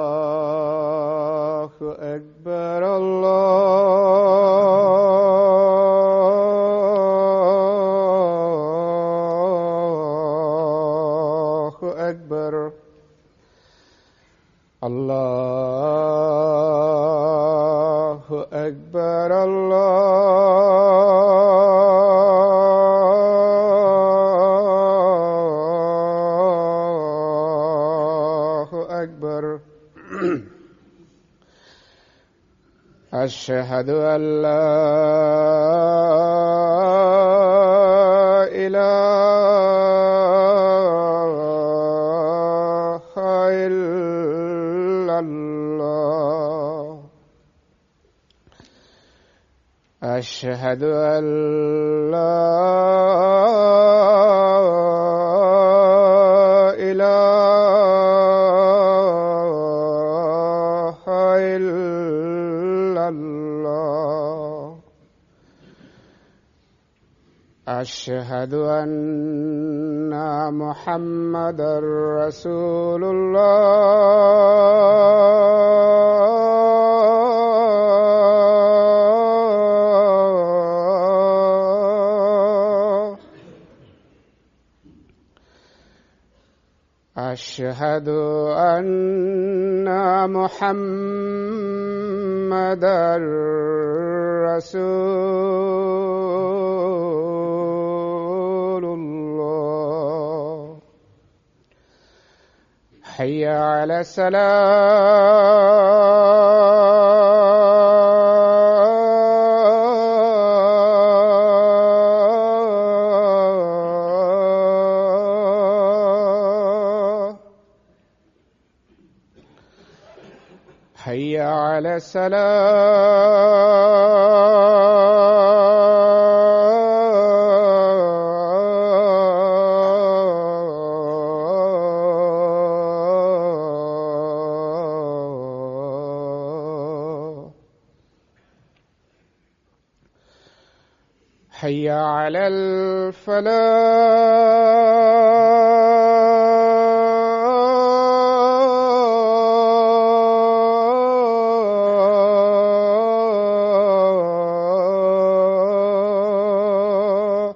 الله أكبر الله أكبر الله أكبر الله أكبر أشهد أن لا إله إلا الله أشهد أن لا إله إلا الله أشهد أن محمدًا رسول الله أشهد أن محمدًا رسول الله حي على الصلاة حي على الصلاة حي على الفلاح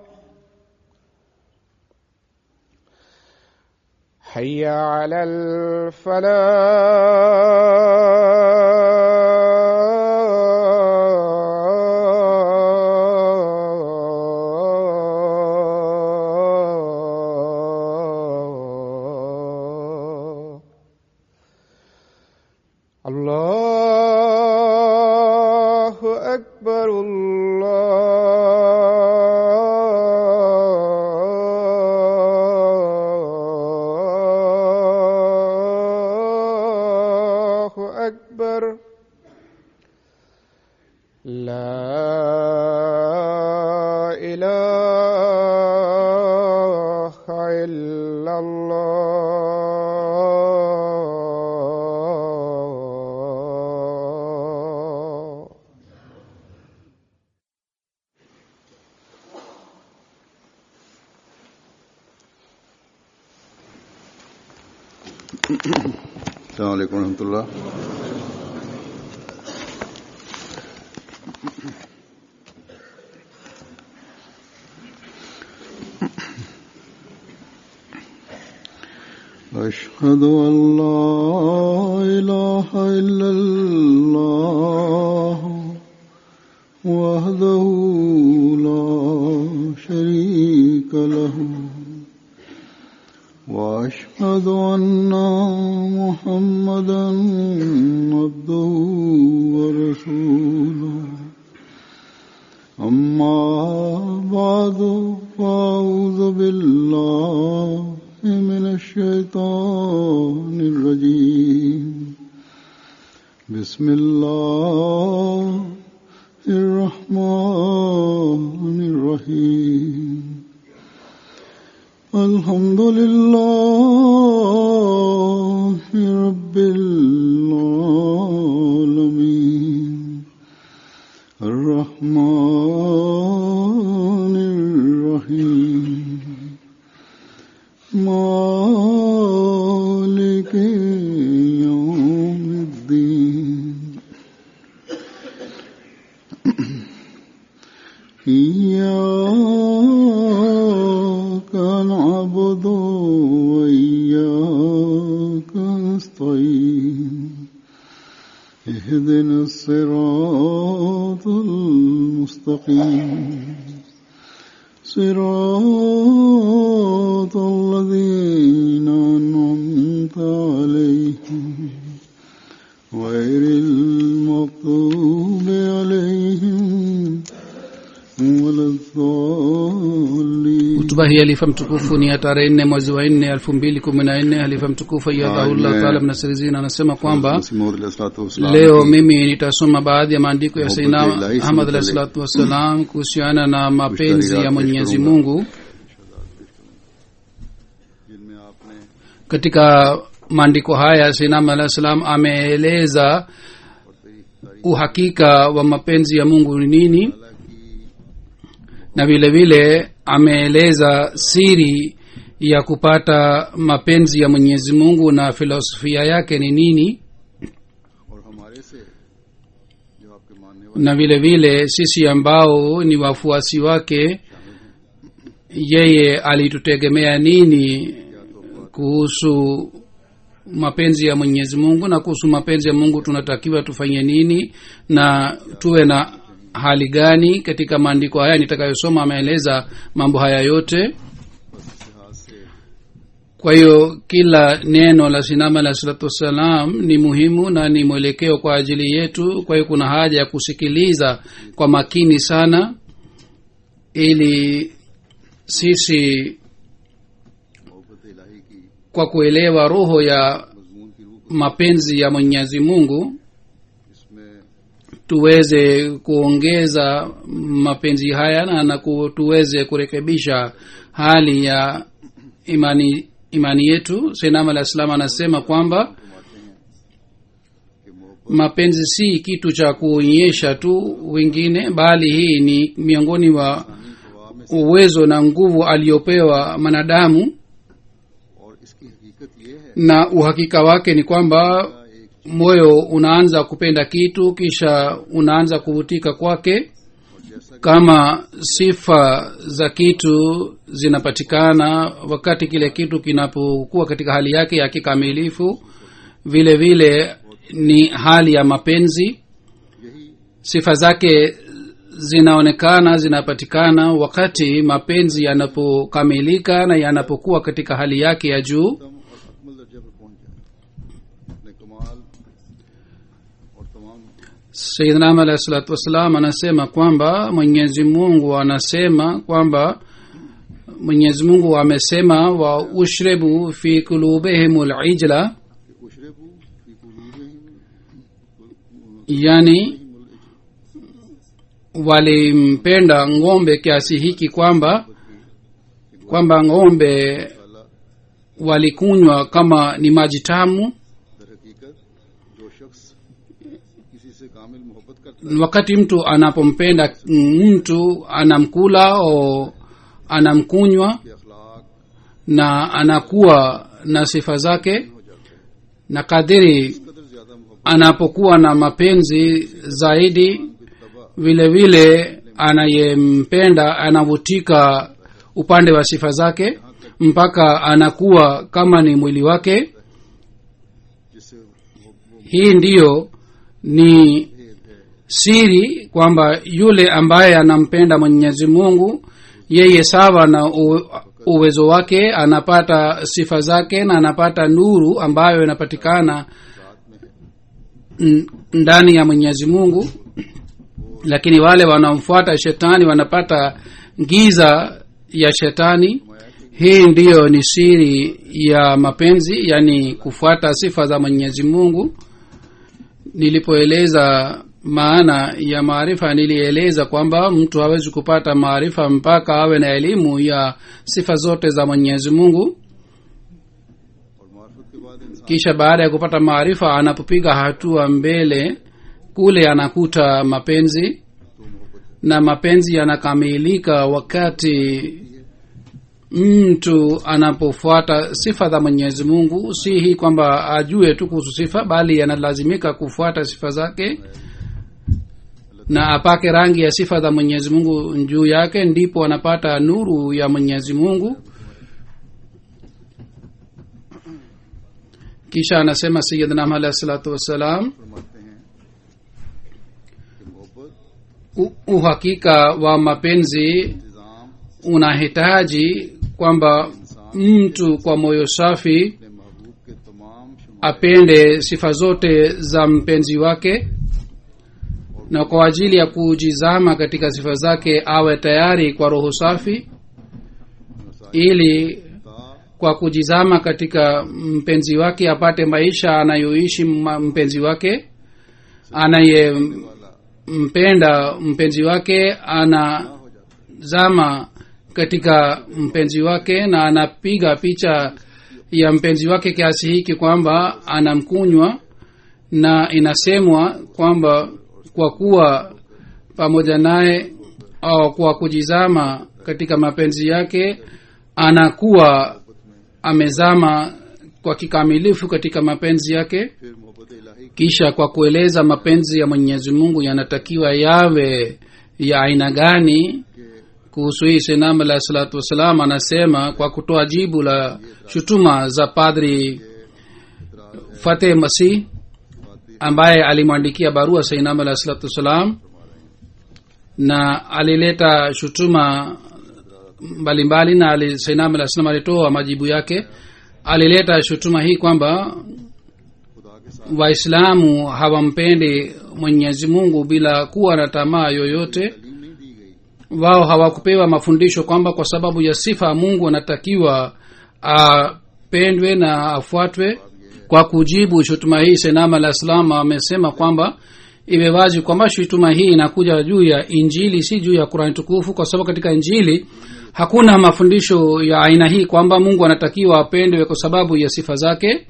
حي على الفلاح الله أكبر الله أكبر لا إله إلا الله السلام عليكم ورحمة الله. أشهد أن لا إله إلا الله وحده لا شريك له وأشهد أن محمدًا عبده ورسوله أما بعد فأعوذ بالله من الشيطان الرجيم بسم الله الرحمن الرحيم الحمد لله رب العالمين الرحمن اهدنا الصراط المستقيم صراط الذين أنعمت عليهم غير المغضوب عليهم ولا الضالين. Hutuba hii halifa mtukufu ni ya tarehe 4 mwezi wa 4 2014. Halifa mtukufu ayyadahullah taala mnasirizina anasema kwamba leo mimi nitasoma baadhi ya maandiko ya Sayyidina Ahmad alayhi salatu wasalam kuhusiana na mapenzi ya Mwenyezi Mungu. Katika maandiko haya Sayyidina Ahmad alayhi salam ameeleza uhakika wa mapenzi ya Mungu ni nini, na vile vile ameeleza siri ya kupata mapenzi ya Mwenyezi Mungu na filosofia yake ni nini, na vile vile sisi ambao ni wafuasi wake yeye alitutegemea nini kuhusu mapenzi ya Mwenyezi Mungu, na kuhusu mapenzi ya Mungu tunatakiwa tufanye nini na tuwe na hali gani. Katika maandiko haya nitakayosoma ameeleza mambo haya yote. Kwa hiyo kila neno la Sinama alayhi salatu wassalam ni muhimu na ni mwelekeo kwa ajili yetu. Kwa hiyo kuna haja ya kusikiliza kwa makini sana ili sisi kwa kuelewa roho ya mapenzi ya Mwenyezi Mungu tuweze kuongeza mapenzi haya na tuweze kurekebisha hali ya imani yetu. Sayyidina al-Islam anasema kwamba mapenzi si kitu cha kuonyesha tu wengine, bali hii ni miongoni wa uwezo na nguvu aliyopewa mwanadamu, na uhakika wake ni kwamba moyo unaanza kupenda kitu kisha unaanza kuvutika kwake. Kama sifa za kitu zinapatikana wakati kile kitu kinapokuwa katika hali yake ya kikamilifu, vile vile ni hali ya mapenzi. Sifa zake zinaonekana, zinapatikana wakati mapenzi yanapokamilika na yanapokuwa katika hali yake ya juu. Sayyidina Ahmad alayhi salatu wasalam anasema kwamba Mwenyezi Mungu anasema kwamba Mwenyezi Mungu amesema wa ushrebu fi qulubihimul ijla, yani walimpenda ng'ombe kiasi hiki kwamba ng'ombe walikunywa kama ni maji tamu. Wakati mtu anapompenda mtu anamkula au anamkunywa na anakuwa na sifa zake, na kadiri anapokuwa na mapenzi zaidi vile vile anayempenda anavutika upande wa sifa zake mpaka anakuwa kama ni mwili wake. Hii ndiyo ni siri kwamba yule ambaye anampenda Mwenyezi Mungu yeye sawa na uwezo wake anapata sifa zake na anapata nuru ambayo inapatikana ndani ya Mwenyezi Mungu. Lakini wale wanaomfuata shetani wanapata giza ya shetani. Hii ndiyo ni siri ya mapenzi, yani kufuata sifa za Mwenyezi Mungu. Nilipoeleza maana ya maarifa nilieleza kwamba mtu hawezi kupata maarifa mpaka awe na elimu ya sifa zote za Mwenyezi Mungu. Kisha baada ya kupata maarifa anapopiga hatua mbele kule anakuta mapenzi, na mapenzi yanakamilika wakati mtu anapofuata sifa za Mwenyezi Mungu. Si hii kwamba ajue tu kuhusu sifa, bali analazimika kufuata sifa zake na apake rangi ya sifa za Mwenyezi Mungu juu yake, ndipo anapata nuru ya Mwenyezi Mungu. Kisha anasema Sayyidina Ahmad alayhi salatu wassalam uhakika wa mapenzi इंतजाम unahitaji kwamba mtu kwa moyo safi अपने महबूब के तमाम शुमार apende sifa zote za mpenzi wake, na kwa ajili ya kujizama katika sifa zake awe tayari kwa roho safi, ili kwa kujizama katika mpenzi wake apate maisha anayoishi mpenzi wake. Anayempenda mpenzi wake anazama katika mpenzi wake na anapiga picha ya mpenzi wake kiasi hiki kwamba anamkunywa, na inasemwa kwamba kwa kuwa pamoja naye au kwa kujizama katika mapenzi yake anakuwa amezama kwa kikamilifu katika mapenzi yake. फिर मोहब्बत इलाही Kisha kwa kueleza mapenzi ya Mwenyezi Mungu yanatakiwa yawe ya aina gani, kuhusu hii Sayyidina alayhi salatu wasalam anasema kwa kutoa jibu la shutuma za Padri Fateh Masih ambaye alimwandikia barua Sayyidina alayhi salatu wasalam, na alileta shutuma mbalimbali, na Sayyidina alayhi salam alitoa majibu yake. Alileta shutuma hii kwamba Waislamu hawampendi Mwenyezi Mungu bila kuwa na tamaa yoyote. तालीम नहीं दी गई Wao hawakupewa mafundisho kwamba kwa sababu ya sifa Mungu anatakiwa apendwe na afuatwe. Kwa kujibu shutuma hii Sayyidina alayhi salam amesema kwamba iwe wazi kwamba shutuma hii inakuja juu ya Injili, si juu ya Qur'an tukufu, kwa sababu katika Injili hakuna mafundisho ya aina hii kwamba Mungu anatakiwa apendwe kwa sababu ya sifa zake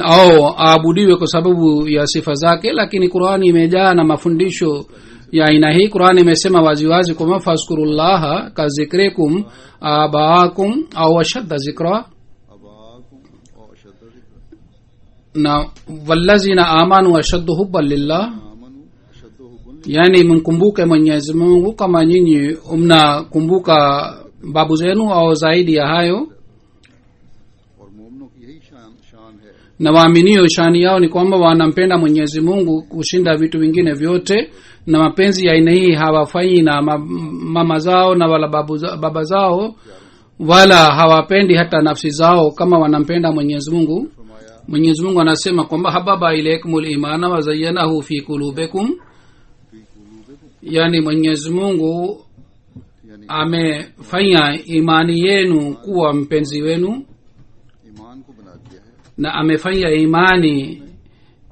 au aabudiwe kwa sababu ya sifa zake. Lakini Qur'ani imejaa na mafundisho ya aina hii. Qur'ani imesema waziwazi kwamba fazkurullaha kazikrikum abaakum au ashadda zikra, अबाकुम और अशद्द ज़िक्र na wallazina amanu ashaddu hubban lillah, आमनु अशद्द हुब्बुन yani mkumbuke Mwenyezi Mungu kama nyinyi mnakumbuka babu zenu au zaidi ya hayo. और मोमिनों की यही शान है Na waaminio shani yao ni kwamba wanampenda Mwenyezi Mungu kushinda vitu vingine vyote, na mapenzi ya aina hii hawafanyi na mama zao na wala baba zao, wala hawapendi hata nafsi zao kama wanampenda Mwenyezi Mungu. Mwenyezi Mungu anasema kwamba hababa ilaykumul imana wa zayyanahu fi qulubikum, yani Mwenyezi Mungu यानी amefanya imani yenu kuwa mpenzi wenu, ईमान को बना दिया है na amefanya imani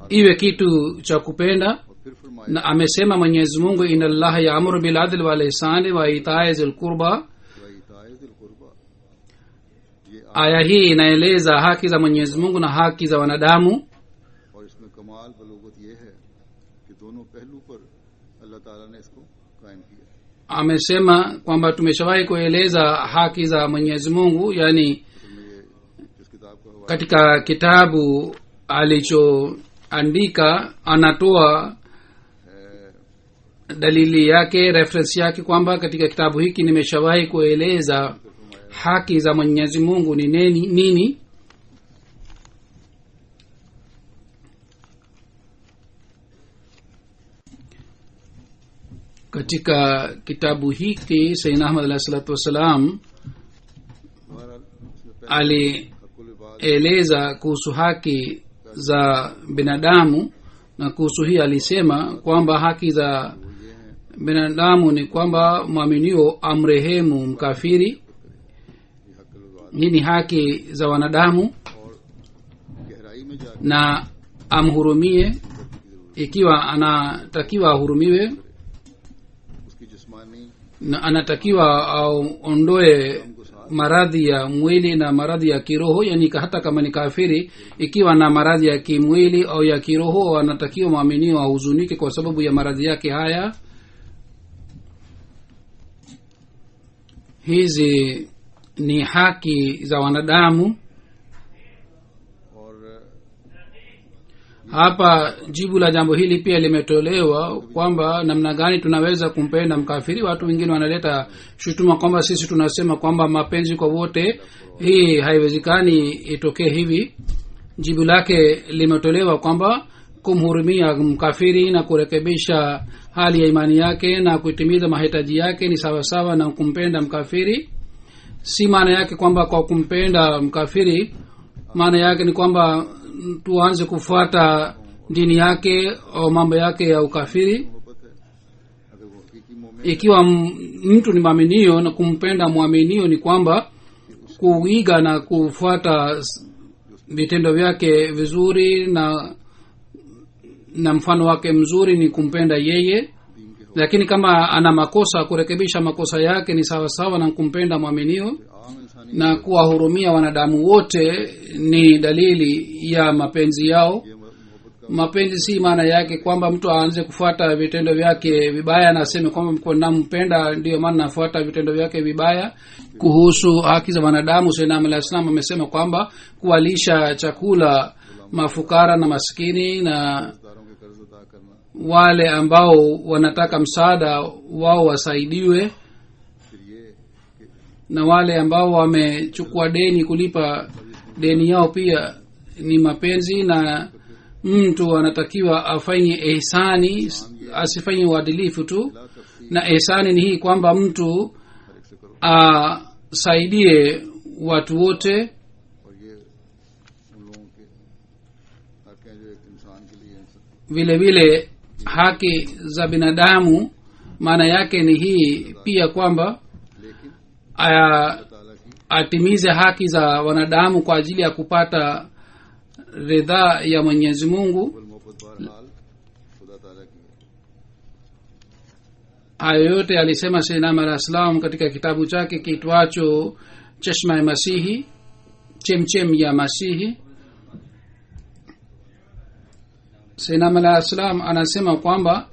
iwe kitu cha kupenda. और फिर फरमाया Na amesema Mwenyezi Mungu inna Allaha ya'muru bil adli wal ihsani wa ita'i zil qurba. वईताए ज़िल कुर्बा ये Aya hii inaeleza haki za Mwenyezi Mungu na haki za wanadamu. और इसमें कमाल बलोगत ये है कि दोनों पहलू पर अल्लाह ताला ने इसको कायम किया Amesema kwamba tumeshawahi kueleza haki za Mwenyezi Mungu, yani असल में ये जिस किताब का हवाला katika kitabu alichoandika anatoa dalili yake, reference yake, kwamba katika kitabu hiki nimeshawahi kueleza haki za Mwenyezi Mungu ni nini. Katika kitabu hiki Sayyidina Ahmad alayhi salatu wassalam हमारा इसमें पहले alieleza हक़ुल इबाद kuhusu haki za binadamu, na kuhusu hii alisema kwamba haki za binadamu ni kwamba mwaminio amrehemu mkafiri. ये हक़ुल इबाद Hii ni haki za wanadamu, और गहराई में जाकर na amhurumie ikiwa anatakiwa ahurumiwe, उसकी जिस्मानी na anatakiwa aondoe maradhi ya mwili na maradhi ya kiroho, yani hata kama ni kafiri, ikiwa na maradhi ya kimwili au ya kiroho, anatakiwa mwaminio ahuzunike kwa sababu ya maradhi yake haya. Hizi ni haki za wanadamu. और Hapa jibu la jambo hili pia limetolewa kwamba namna gani tunaweza kumpenda mkafiri. Watu wengine wanaleta shutuma kwamba sisi tunasema kwamba mapenzi kwa wote. Hii haiwezekani itokee hivi. Jibu lake limetolewa kwamba kumhurumia mkafiri na kurekebisha hali ya imani yake na kutimiza mahitaji yake ni sawasawa na kumpenda mkafiri. Si maana yake kwamba kwa kumpenda mkafiri maana yake ni kwamba tuanze kufuata dini yake au mambo yake ya ukafiri. Ikiwa mtu ni mwaminio na kumpenda mwaminio ni kwamba kuiga na kufuata vitendo vyake vizuri na mfano wake mzuri ni kumpenda yeye. Lakini kama ana makosa, kurekebisha makosa yake ni sawa sawa na kumpenda mwaminio. Na kuwahurumia wanadamu wote ni dalili ya mapenzi yao. Mapenzi si maana yake kwamba mtu aanze kufuata vitendo vyake vibaya na aseme kwamba nampenda ndio maana nafuata vitendo vyake vibaya. Kuhusu haki za wanadamu, Sayyidina Alayhi Salam amesema kwamba kuwalisha chakula mafukara na maskini na wale ambao wanataka msaada wao wasaidiwe, na wale ambao wamechukua deni kulipa deni yao pia ni mapenzi. Na mtu anatakiwa afanye ihsani, asifanye uadilifu tu. Na ihsani ni hii kwamba mtu asaidie watu wote. Vile vile haki za binadamu maana yake ni hii pia kwamba atimize haki za wanadamu kwa ajili ya kupata ridhaa ya Mwenyezi Mungu. Hayo yote alisema Sayyidina Alayhi Salam katika kitabu chake kiitwacho Chashma ya Masihi, chemchem ya Masihi. Sayyidina Alayhi Salam anasema kwamba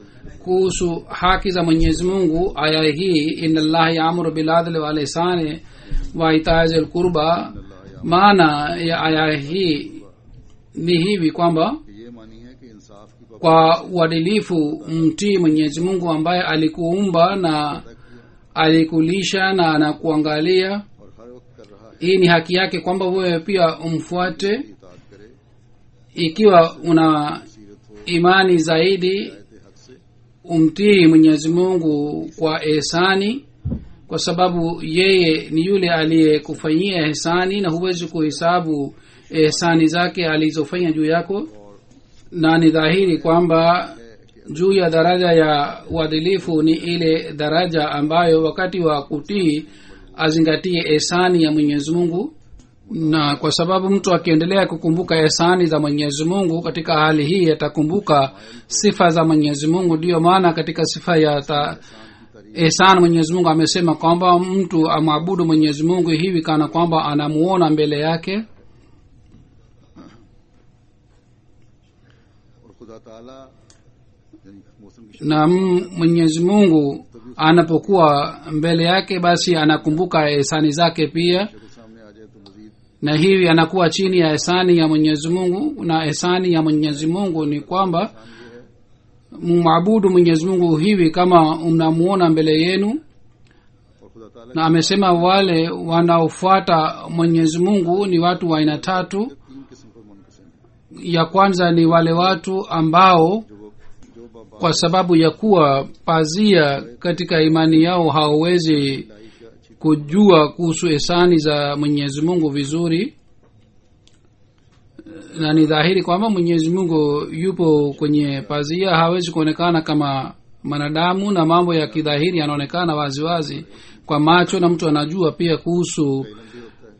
kuhusu haki za Mwenyezi Mungu, aya hii inna Allaha ya'muru bil adli wal ihsani wa ita'i dhil qurba, maana ya aya hii ni hivi kwamba kwa uadilifu mtii Mwenyezi Mungu ambaye alikuumba na alikulisha na anakuangalia. Hii ni haki yake kwamba wewe pia umfuate. Ikiwa una imani zaidi, umtii Mwenyezi Mungu kwa ihsani, kwa sababu yeye ni yule aliyekufanyia ihsani na huwezi kuhesabu ihsani zake alizofanya juu yako. Na ni dhahiri kwamba juu ya daraja ya uadilifu ni ile daraja ambayo wakati wa kutii azingatie ihsani ya Mwenyezi Mungu. Na kwa sababu mtu akiendelea kukumbuka ihsani za Mwenyezi Mungu, katika hali hii atakumbuka sifa za Mwenyezi Mungu. Ndio maana katika sifa ya ihsani Mwenyezi Mungu amesema kwamba mtu amwabudu Mwenyezi Mungu hivi kana kwamba anamuona mbele yake. Na Mwenyezi Mungu anapokuwa mbele yake basi anakumbuka ihsani zake pia, na hivi anakuwa chini ya ihsani ya Mwenyezi Mungu. Na ihsani ya Mwenyezi Mungu ni kwamba mwabudu Mwenyezi Mungu hivi kama mnamuona mbele yenu. Na amesema wale wanaofuata Mwenyezi Mungu ni watu wa aina tatu. Ya kwanza ni wale watu ambao kwa sababu ya kuwa pazia katika imani yao hawawezi kujua kuhusu ihsani za Mwenyezi Mungu vizuri. Na ni dhahiri kwamba Mwenyezi Mungu yupo kwenye pazia, hawezi kuonekana kama manadamu, na mambo ya kidhahiri yanaonekana waziwazi kwa macho, na mtu anajua pia kuhusu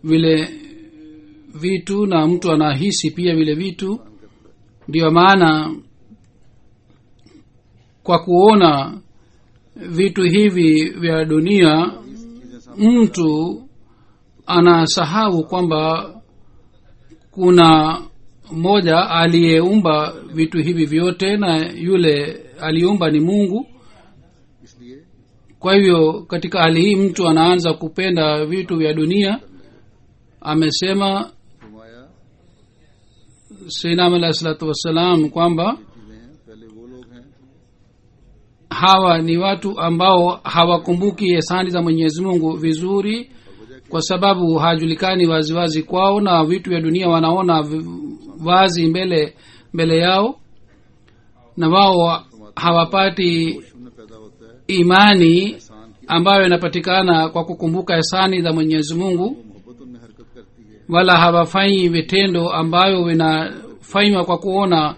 vile vitu, na mtu anahisi pia vile vitu. Ndio maana kwa kuona vitu hivi vya dunia mtu anasahau kwamba kuna mmoja aliyeumba vitu hivi vyote, na yule aliumba ni Mungu. Kwa hivyo katika hali hii mtu anaanza kupenda vitu vya dunia. Amesema Sayyidina Alayhi Salatu Wassalam kwamba hawa ni watu ambao hawakumbuki ihsani za Mwenyezi Mungu vizuri, kwa sababu hajulikani waziwazi kwao, na vitu vya dunia wanaona wazi mbele yao. na wao hawapati शून्य पैदा होता है imani इंसान की ambayo inapatikana kwa kukumbuka ihsani za Mwenyezi Mungu, मोहब्बत उनमें हरकत करती है wala hawafanyi vitendo ambavyo vinafanywa kwa kuona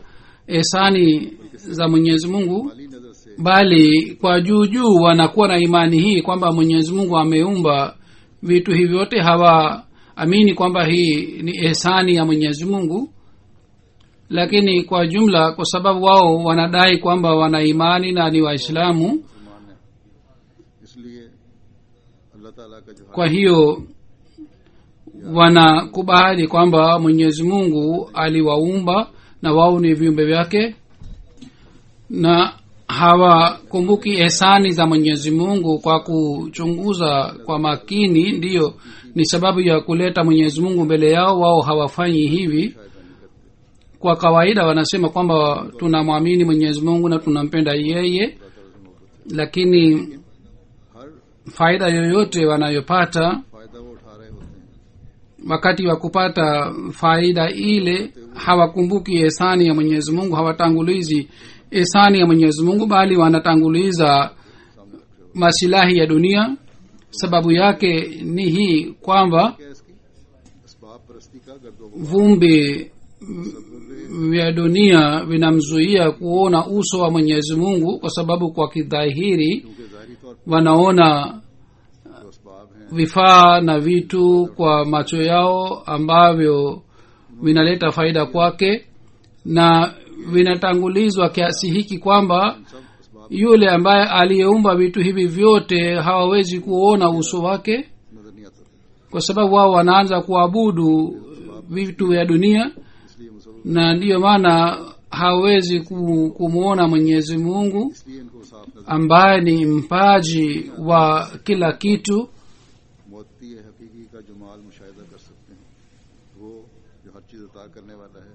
ihsani za Mwenyezi Mungu, माली नजर से bali kwa juu juu wanakuwa na imani hii kwamba Mwenyezi Mungu ameumba vitu hivi vyote. Hawaamini kwamba hii ni ihsani ya Mwenyezi Mungu, lakini kwa jumla, kwa sababu wao wanadai kwamba wana imani na ni Waislamu, मुसलमान है, इसलिए अल्लाह ताला का जो kwa hiyo wanakubali kwamba Mwenyezi Mungu aliwaumba na wao ni viumbe vyake, na hawakumbuki ihsani za Mwenyezi Mungu kwa kuchunguza kwa makini. Ndiyo ni sababu ya kuleta Mwenyezi Mungu mbele yao. Wao hawafanyi hivi. Kwa kawaida wanasema kwamba tunamwamini Mwenyezi Mungu na tunampenda yeye, lakini हर faida yoyote wanayopata फायदा वो उठा रहे होते हैं wakati wa kupata faida ile hawakumbuki ihsani ya Mwenyezi Mungu, hawatangulizi ihsani ya Mwenyezi Mungu, bali wanatanguliza masilahi ya dunia. Sababu yake ni hii kwamba क्या इसकी असबाब परस्ती का गर्दो vumbi vya dunia vinamzuia kuona uso wa Mwenyezi Mungu, kwa sababu kwa kidhahiri क्योंकि जाहिरी तौर wanaona पर जो असबाब हैं vifaa na vitu kwa macho yao ambavyo vinaleta faida kwake, na vinatangulizwa kiasi hiki kwamba सब असबाब yule ambaye aliyeumba vitu hivi vyote hawawezi kuona uso wake, नजर नहीं आता, kwa sababu wao wanaanza kuabudu vitu vya dunia, इसलिए मुसलमान na ndiyo maana hawezi kumwona Mwenyezi Mungu इसलिए इनको साफ नजर ambaye ni mpaji wa kila kitu. मोती हकीकी का जो माल मुशाहिदा कर सकते हैं, वो जो हर चीज अता करने वाला है,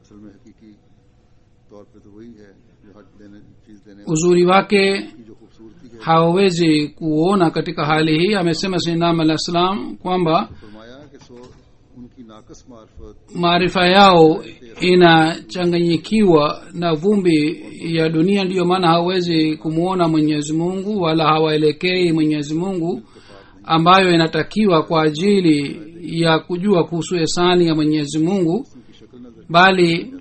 असल में हकीकी तौर पे तो वही है जो हर चीज देने Uzuri wake की जो खूबसूरती है। hawawezi kuona katika hali hii. Amesema Sayyidina alayhi salam kwamba फरमाया कि सो उनकी नाकस मार्फत maarifa yao inachanganyikiwa na vumbi ya dunia, ndiyo maana hawawezi kumwona Mwenyezi Mungu wala hawaelekei Mwenyezi Mungu ambayo inatakiwa kwa ajili ya kujua kuhusu ihsani ya Mwenyezi Mungu, की शक्ल नजर bali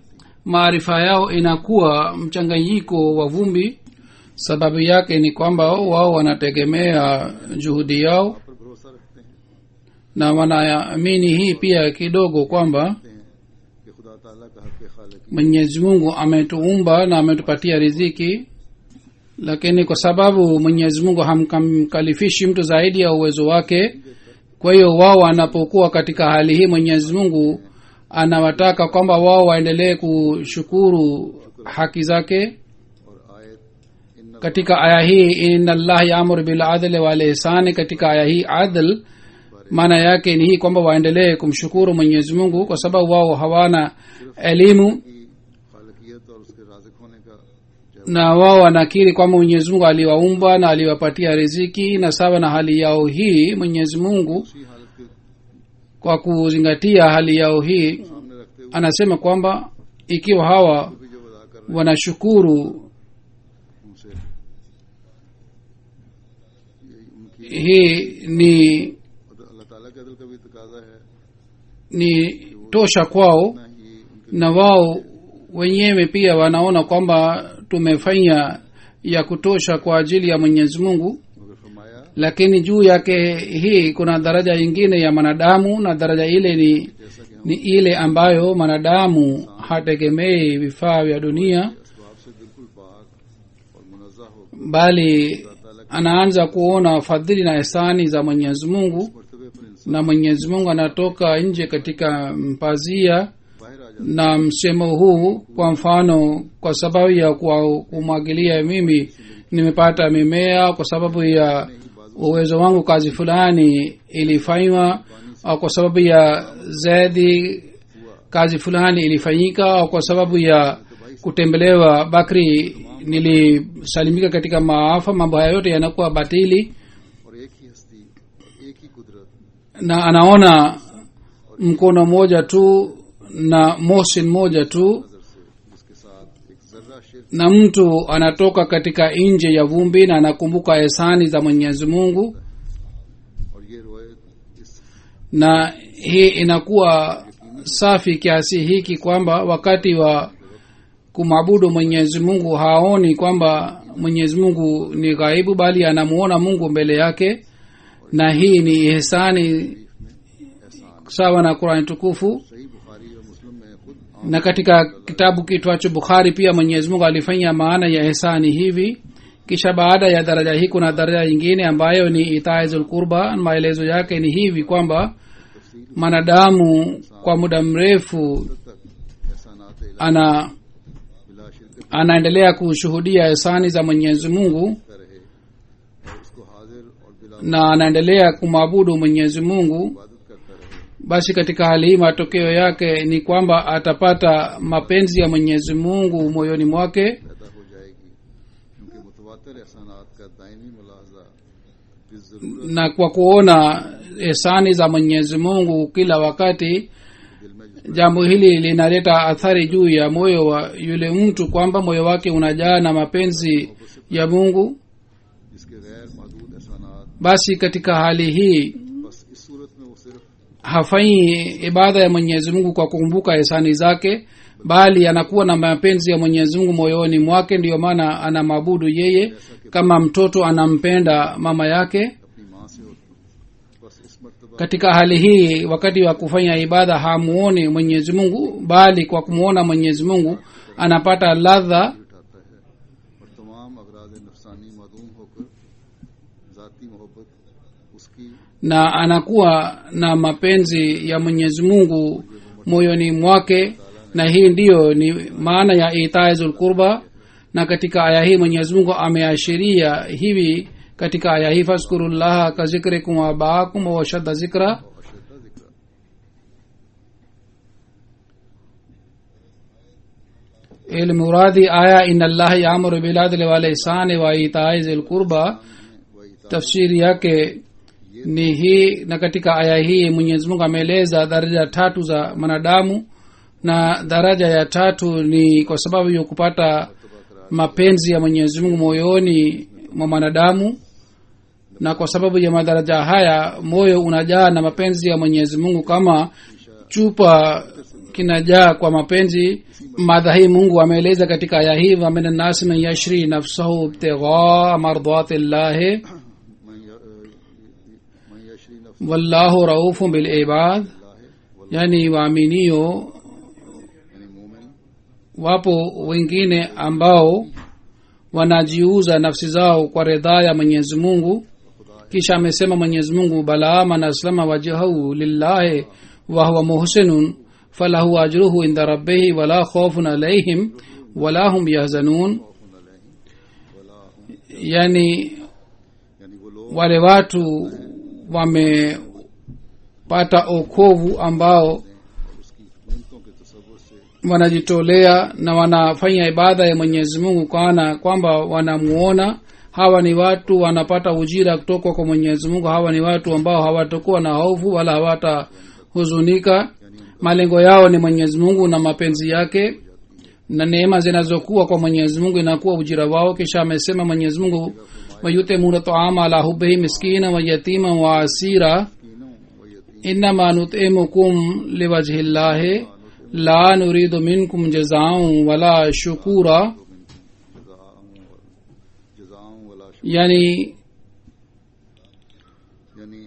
maarifa yao inakuwa mchanganyiko wa vumbi. Sababu yake ni kwamba wao wanategemea juhudi yao पर भरोसा रखते हैं na wanaamini hii pia kidogo kwamba कि खुदा ताला का हक खालिक Mwenyezi Mungu ametuumba na ametupatia riziki, lakini kwa sababu Mwenyezi Mungu hamkalifishi mtu zaidi ya uwezo wake, kwa hiyo wao wanapokuwa katika hali hii, Mwenyezi Mungu anawataka kwamba wao waendelee kushukuru haki zake. और आयत इन Katika aya hii inna Allah yaamuru bil adli wal ihsani, katika aya hii adl maana yake ni hii kwamba waendelee kumshukuru Mwenyezi Mungu, kwa sababu wao hawana elimu की खालिकियत और उसके राज़िक होने का जब na wao wanakiri kwamba Mwenyezi Mungu aliwaumba na aliwapatia riziki, na sawa na hali yao hii Mwenyezi Mungu उसी हालत के kwa kuzingatia hali yao hii सामने रखते हुए anasema kwamba ikiwa hawa भी जो अदा कर रहे wanashukuru, हैं उनसे यही उनकी hii ni अल्लाह ताला के अदल का भी तकाजा है ni tosha kwao, ना ही उनके na wao wenyewe pia wanaona kwamba tumefanya ya kutosha kwa ajili ya Mwenyezi Mungu. मगर फरमाया Lakini juu yake hii kuna daraja nyingine ya manadamu, na daraja ile जैसा कि हम ni ile ambayo manadamu hategemei vifaa vya dunia, असबाब से बिल्कुल पाक और मुनज़्ज़ह हो bali anaanza kuona fadhili na ihsani za Mwenyezi Mungu, मर्तबे पर इंसान na Mwenyezi Mungu anatoka nje katika mpazia बाहर आ जाता na msemo huu. Kwa mfano, kwa sababu ya kumwagilia mimi nimepata mimea, kwa sababu ya uwezo wangu kazi fulani ilifanywa, au kwa sababu ya zaidi kazi fulani ilifanyika, au kwa sababu ya kutembelewa bakri nilisalimika katika maafa. Mambo haya yote yanakuwa batili, और एक ही हस्ती और एक ही कुदरत na anaona mkono mmoja tu na mosin moja tu, नजर से जिसके साथ एक जर्रा पहला शिर्क na mtu anatoka katika nje ya vumbi na anakumbuka ihsani za Mwenyezi Mungu, और ये रिवायत इस na hii inakuwa safi kiasi hiki kwamba wakati wa kumwabudu Mwenyezi Mungu haoni kwamba Mwenyezi Mungu ni ghaibu, bali anamuona Mungu mbele yake, na hii ni ihsani sawa na Qur'an tukufu. सही बुखारी और मुस्लिम में खुद आम Na katika kitabu kitwacho Bukhari pia Mwenyezi Mungu alifanya maana ya ihsani hivi. Kisha baada ya daraja hii kuna daraja nyingine ambayo ni itaizul qurba. Maelezo yake ni hivi kwamba manadamu kwa muda mrefu तक एहसानात इलाही ana बिला शिरक anaendelea kushuhudia ihsani za Mwenyezi Mungu कर रहे और उसको हाजिर और बिला na anaendelea kumwabudu Mwenyezi Mungu, इबादत करता रहे, basi katika hali hii matokeo yake ni kwamba atapata mapenzi ya Mwenyezi Mungu moyoni mwake, पैदा हो जाएगी, क्योंकि मुतवातिर एहसानात का दायमी मुलाहजा इस जरूरत na kwa kuona ihsani za Mwenyezi Mungu kila wakati, दिल में जिस jambo hili linaleta athari juu ya moyo wa yule mtu kwamba moyo wake unajaa na mapenzi ya Mungu. जिसके गैर महदूद एहसानात, Basi katika hali hii बस इस सूरत में वो सिर्फ hafanyi ibada ya Mwenyezi Mungu kwa kukumbuka ihsani zake, bali anakuwa na mapenzi ya Mwenyezi Mungu moyoni mwake. Ndiyo maana anamwabudu yeye kama mtoto anampenda mama yake. अपनी माँ से होती है। बस इस मर्तबा Katika hali hii wakati wa kufanya ibada hamuoni Mwenyezi Mungu, bali kwa kumuona Mwenyezi Mungu anapata ladha, उठाता है और तमाम अगराज नफसानी मादूम होकर जाती मोहब्बत उसकी na anakuwa na mapenzi ya Mwenyezi Mungu moyoni mwake, na hii ndiyo ni maana ya itaizul qurba. Na katika aya hii Mwenyezi Mungu ameashiria hivi katika aya hii, fazkurullaha ka zikrikum wa abaakum wa shadda zikra. और अशद्दा जिक्र ilmuradi aya inna allaha ya'muru bil adli wal ihsani wa itaizil qurba, tafsiri yake ni hii. Na katika aya hii Mwenyezi Mungu ameeleza daraja tatu za mwanadamu, na daraja ya tatu ni kwa sababu ya kupata mapenzi ya Mwenyezi Mungu moyoni mwa mwanadamu, na kwa sababu ya madaraja haya moyo unajaa na mapenzi ya Mwenyezi Mungu kama chupa kinajaa kwa mapenzi. Madhahi Mungu ameeleza katika aya hii, wa minan nasi man yashri nafsahu ibtigha mardatillahi मैं यशरी नफ्स wallahu raufun bil ibad. Yani waaminio यानी मोमिन wapo wengine ambao wanajiuza nafsi zao kwa ridhaa ya Mwenyezi Mungu. Kisha amesema Mwenyezi Mungu, bala man aslama wajhahu lillahi wa huwa muhsinun falahu ajruhu inda rabbih wala khawfun alayhim wala hum yahzanun. Yani यानी वो लोग wale watu wamepata okovu ambao उसकी नेमतों के तसव्वुर से wanajitolea na wanafanya ibada ya Mwenyezi Mungu kana kwamba wanamuona. Hawa ni watu wanapata ujira kutoka kwa Mwenyezi Mungu. Hawa ni watu ambao hawatakuwa na hofu wala hawatahuzunika. Malengo yao ni Mwenyezi Mungu na mapenzi yake, na neema zinazokuwa kwa Mwenyezi Mungu inakuwa ujira wao. Kisha amesema Mwenyezi Mungu, wayutimuna ta'ama ala hubbihi miskina wa yatima wa asira innama nut'imukum liwajhillahi la nuridu minkum jazaa'an wala shukura. जज़ाओं वला शुक्र Yani यानी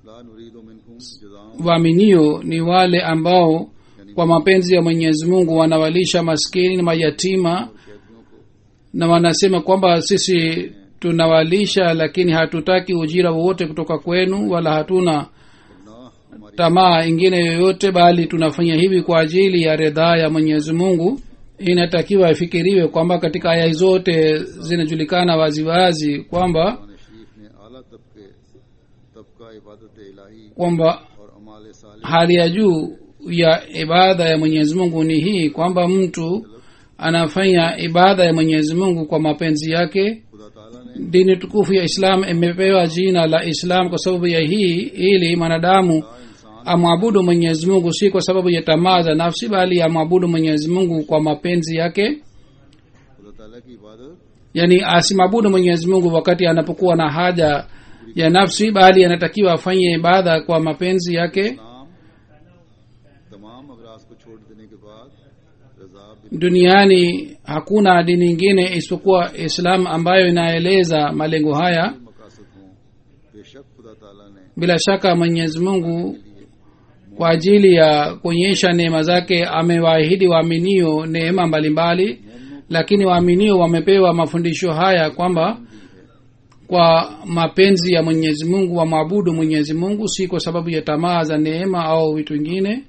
ला नुरीदु मिनकुम जज़ाओं waaminio ni wale ambao kwa mapenzi ya Mwenyezi Mungu wanawalisha maskini na mayatima, कैदियों को na wanasema kwamba sisi tunawalisha lakini hatutaki ujira wowote kutoka kwenu, wala hatuna ना हमारी tamaa ingine yoyote, bali tunafanya hivi kwa ajili ya ridhaa ya Mwenyezi Mungu. Inatakiwa ifikiriwe kwamba katika aya zote zinajulikana waziwazi kwamba Quran शरीफ ने आला तबका इबादत इलाही kwamba और अमाल Salih hali ya juu ya ibada ya Mwenyezi Mungu ni hii kwamba mtu anafanya ibada ya Mwenyezi Mungu kwa mapenzi yake. खुदा ताला ने Dini tukufu ya Islam imepewa jina la Islam kwa sababu ya hii, ili mwanadamu amwabudu mwenyezi mungu si kwa sababu ya tamaa za nafsi bali amwabudu mwenyezi mungu kwa mapenzi yake खुदा ताला की इबादत yani asimwabudu mwenyezi mungu wakati anapokuwa na haja ya nafsi bali anatakiwa afanye ibada kwa mapenzi yake नाम तमाम अगराज को छोड़ देने के बाद रजा बिन duniani hakuna dini nyingine isipokuwa islam ambayo inaeleza malengo haya मकासद हों बेशक खुदा ताला ने bila shaka mwenyezi mungu kwa ajili ya kuonyesha neema zake amewaahidi waaminio neema mbalimbali lakini waaminio wamepewa mafundisho haya kwamba kwa mapenzi ya mwenyezi mungu wamwabudu mwenyezi mungu si kwa sababu ya tamaa za neema au vitu vingine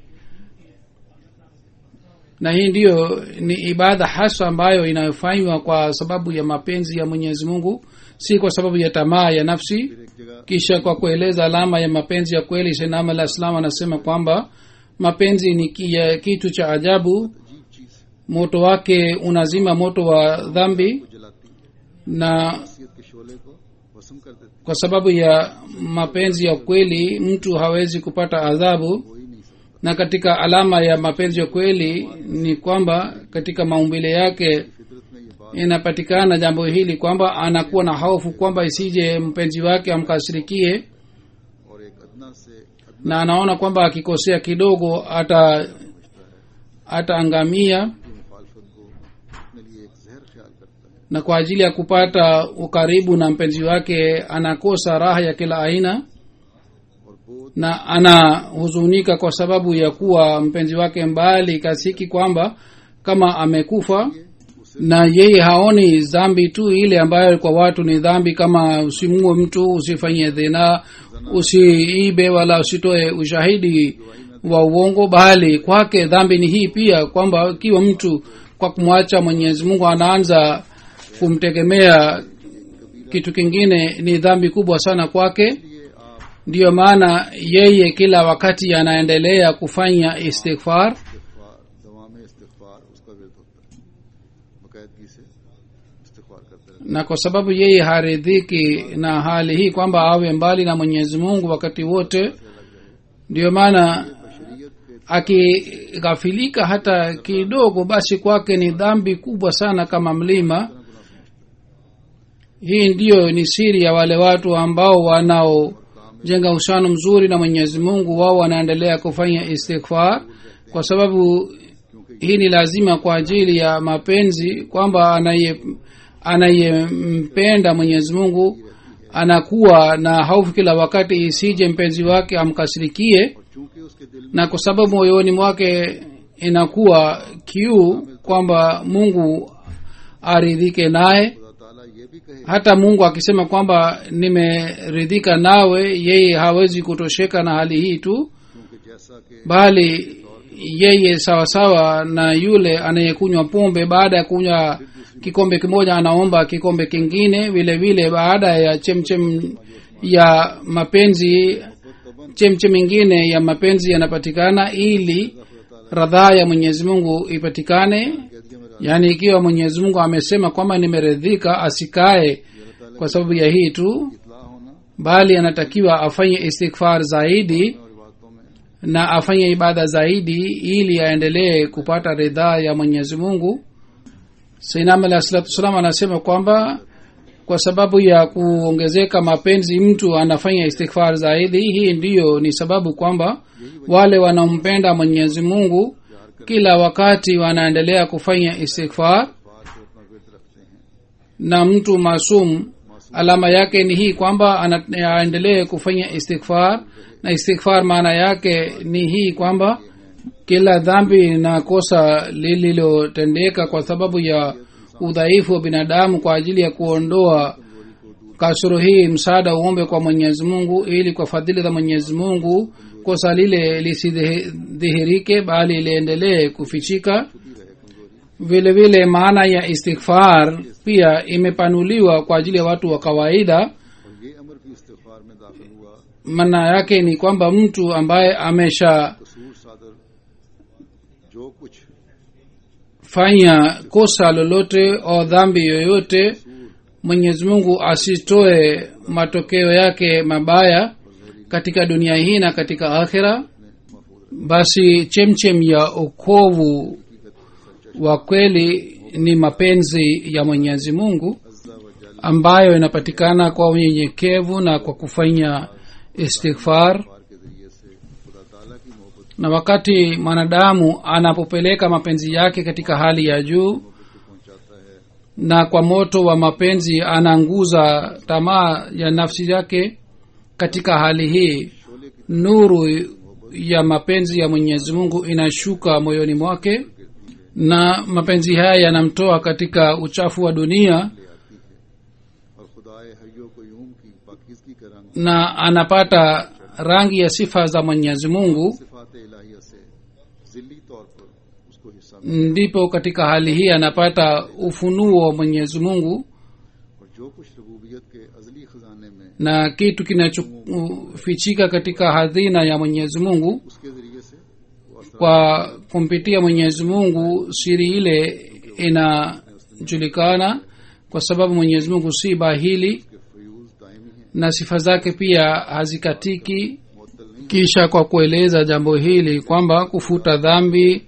na hii ndiyo ni ibada hasa ambayo inayofanywa kwa sababu ya mapenzi ya mwenyezi mungu si kwa sababu ya tamaa ya nafsi एक जगह kisha kwa kueleza alama ya mapenzi ya kweli senam alah salam anasema kwamba mapenzi ni kitu cha ajabu अजीब चीज moto wake unazima moto wa dhambi को जलाती na शख्सियत के शोले को भस्म कर देती kwa sababu ya mapenzi ya kweli mtu hawezi kupata adhabu हो ही नहीं सकता na katika alama ya mapenzi ya kweli ni kwamba katika maumbile yake फितरत में ये बात inapatikana jambo hili kwamba anakuwa na hofu kwamba isije mpenzi wake amkasirikie और एक अदना से na anaona kwamba akikosea kidogo ataangamia की मुखालफत को अपने लिए एक जहर ख्याल करता है na kwa ajili ya kupata ukaribu na mpenzi wake anakosa raha ya kila aina और बोध na anahuzunika kwa sababu ya kuwa mpenzi wake mbali kasiki kwamba kama amekufa na yeye haoni dhambi tu ile ambayo kwa watu ni dhambi kama usimue mtu usifanye dhina usiibe wala usitoe ushahidi wa uongo bali kwake dhambi ni hii pia kwamba ikiwa mtu kwa kumwacha mwenyezi mungu anaanza kumtegemea kitu kingine ni dhambi kubwa sana kwake ndiyo maana yeye kila wakati anaendelea kufanya istighfar इस्तिग़फ़ार दवा में इस्तिग़फ़ार उसका विरद होता है बाकायदगी से इस्तिग़फ़ार करते रहते na kwa sababu yeye haridhiki na hali hii kwamba awe mbali na mwenyezi mungu wakati wote ndiyo maana akighafilika hata kidogo basi kwake ni dhambi kubwa sana kama mlima hii ndiyo ni siri ya wale watu ambao wanaojenga uhusiano mzuri na mwenyezi mungu wao wanaendelea kufanya istighfar kwa sababu hii ni lazima kwa ajili ya mapenzi kwamba anayempenda mwenyezi mungu anakuwa na hofu kila wakati isije mpenzi wake amkasirikie हैं चूंकि उसके दिल na kwa sababu moyoni mwake inakuwa kiu kwamba mungu aridhike naye खुदा ताला ये भी कहे hata mungu akisema kwamba nimeridhika nawe yeye hawezi kutosheka na hali hii tu क्योंकि जैसा कि bali yeye sawasawa na yule anayekunywa pombe baada ya kunywa kikombe kimoja anaomba kikombe kingine vile vile baada ya chemchem ya mapenzi chemchem ingine ya mapenzi yanapatikana ili radhaa ya mwenyezi mungu ipatikane yaani ikiwa mwenyezi mungu amesema kwamba nimeridhika asikae kwa sababu ya hii tu इतला होना bali anatakiwa afanye istighfar zaidi और इबादतों में na afanye ibada zaidi ili aendelee kupata ridhaa ya mwenyezi mungu sainam alah salatu wassalam anasema kwamba kwa sababu ya kuongezeka mapenzi mtu anafanya istighfar zaidi hii ndiyo ni sababu kwamba wale wanaompenda mwenyezi mungu kila wakati wanaendelea kufanya istighfar बात को अपना विरद रखते हैं na mtu masum alama yake ni hii kwamba aendelee kufanya istighfar na istighfar maana yake ni hii kwamba kila dhambi na kosa lililotendeka kwa sababu ya udhaifu wa binadamu kwa ajili ya kuondoa kasoro hii msaada uombe kwa mwenyezi mungu ili kwa fadhili za mwenyezi mungu kosa lile lisidhihirike bali liendelee kufichika vile vile maana ya istighfar pia imepanuliwa kwa ajili ya watu wa kawaida और ये अमर भी इस्तिग़फ़ार में दाखिल हुआ maana yake ni kwamba mtu ambaye ameshafanya कसूर सादर जो कुछ kosa lolote au dhambi yoyote mwenyezi mungu asitoe matokeo yake mabaya katika dunia hii na katika akhira basi chemchem ya ukovu wa kweli ni mapenzi ya mwenyezi mungu ambayo inapatikana kwa unyenyekevu na kwa kufanya istighfar. के जरिए से खुदा ताला की मोहब्बत Na wakati mwanadamu anapopeleka mapenzi yake katika hali ya juu को पहुंचाता है, na kwa moto wa mapenzi anaanguza tamaa ya nafsi yake, katika hali hii nuru ya mapenzi ya mwenyezi mungu inashuka moyoni mwake, na mapenzi haya yanamtoa katika uchafu wa dunia और खुदाए हय्यो को यूम की पाकीज़गी का रंग na anapata rangi ya sifa za mwenyezi mungu. सिफात इलाहिया से जिल्ली तौर पर उसको हिस्सा मिला Ndipo katika hali hii anapata ufunuo wa mwenyezi mungu, और जो कुछ रबूबियत के अजली खजाने में na kitu kinachofichika katika hadhina ya mwenyezi mungu. उसके जरिए से वो असर Kwa kumpitia mwenyezi mungu siri ile inajulikana, kwa sababu mwenyezi mungu si bahili के फयूज दायमी है, na sifa zake pia hazikatiki. मुअत्तल नहीं Kisha kwa kueleza jambo hili kwamba kufuta dhambi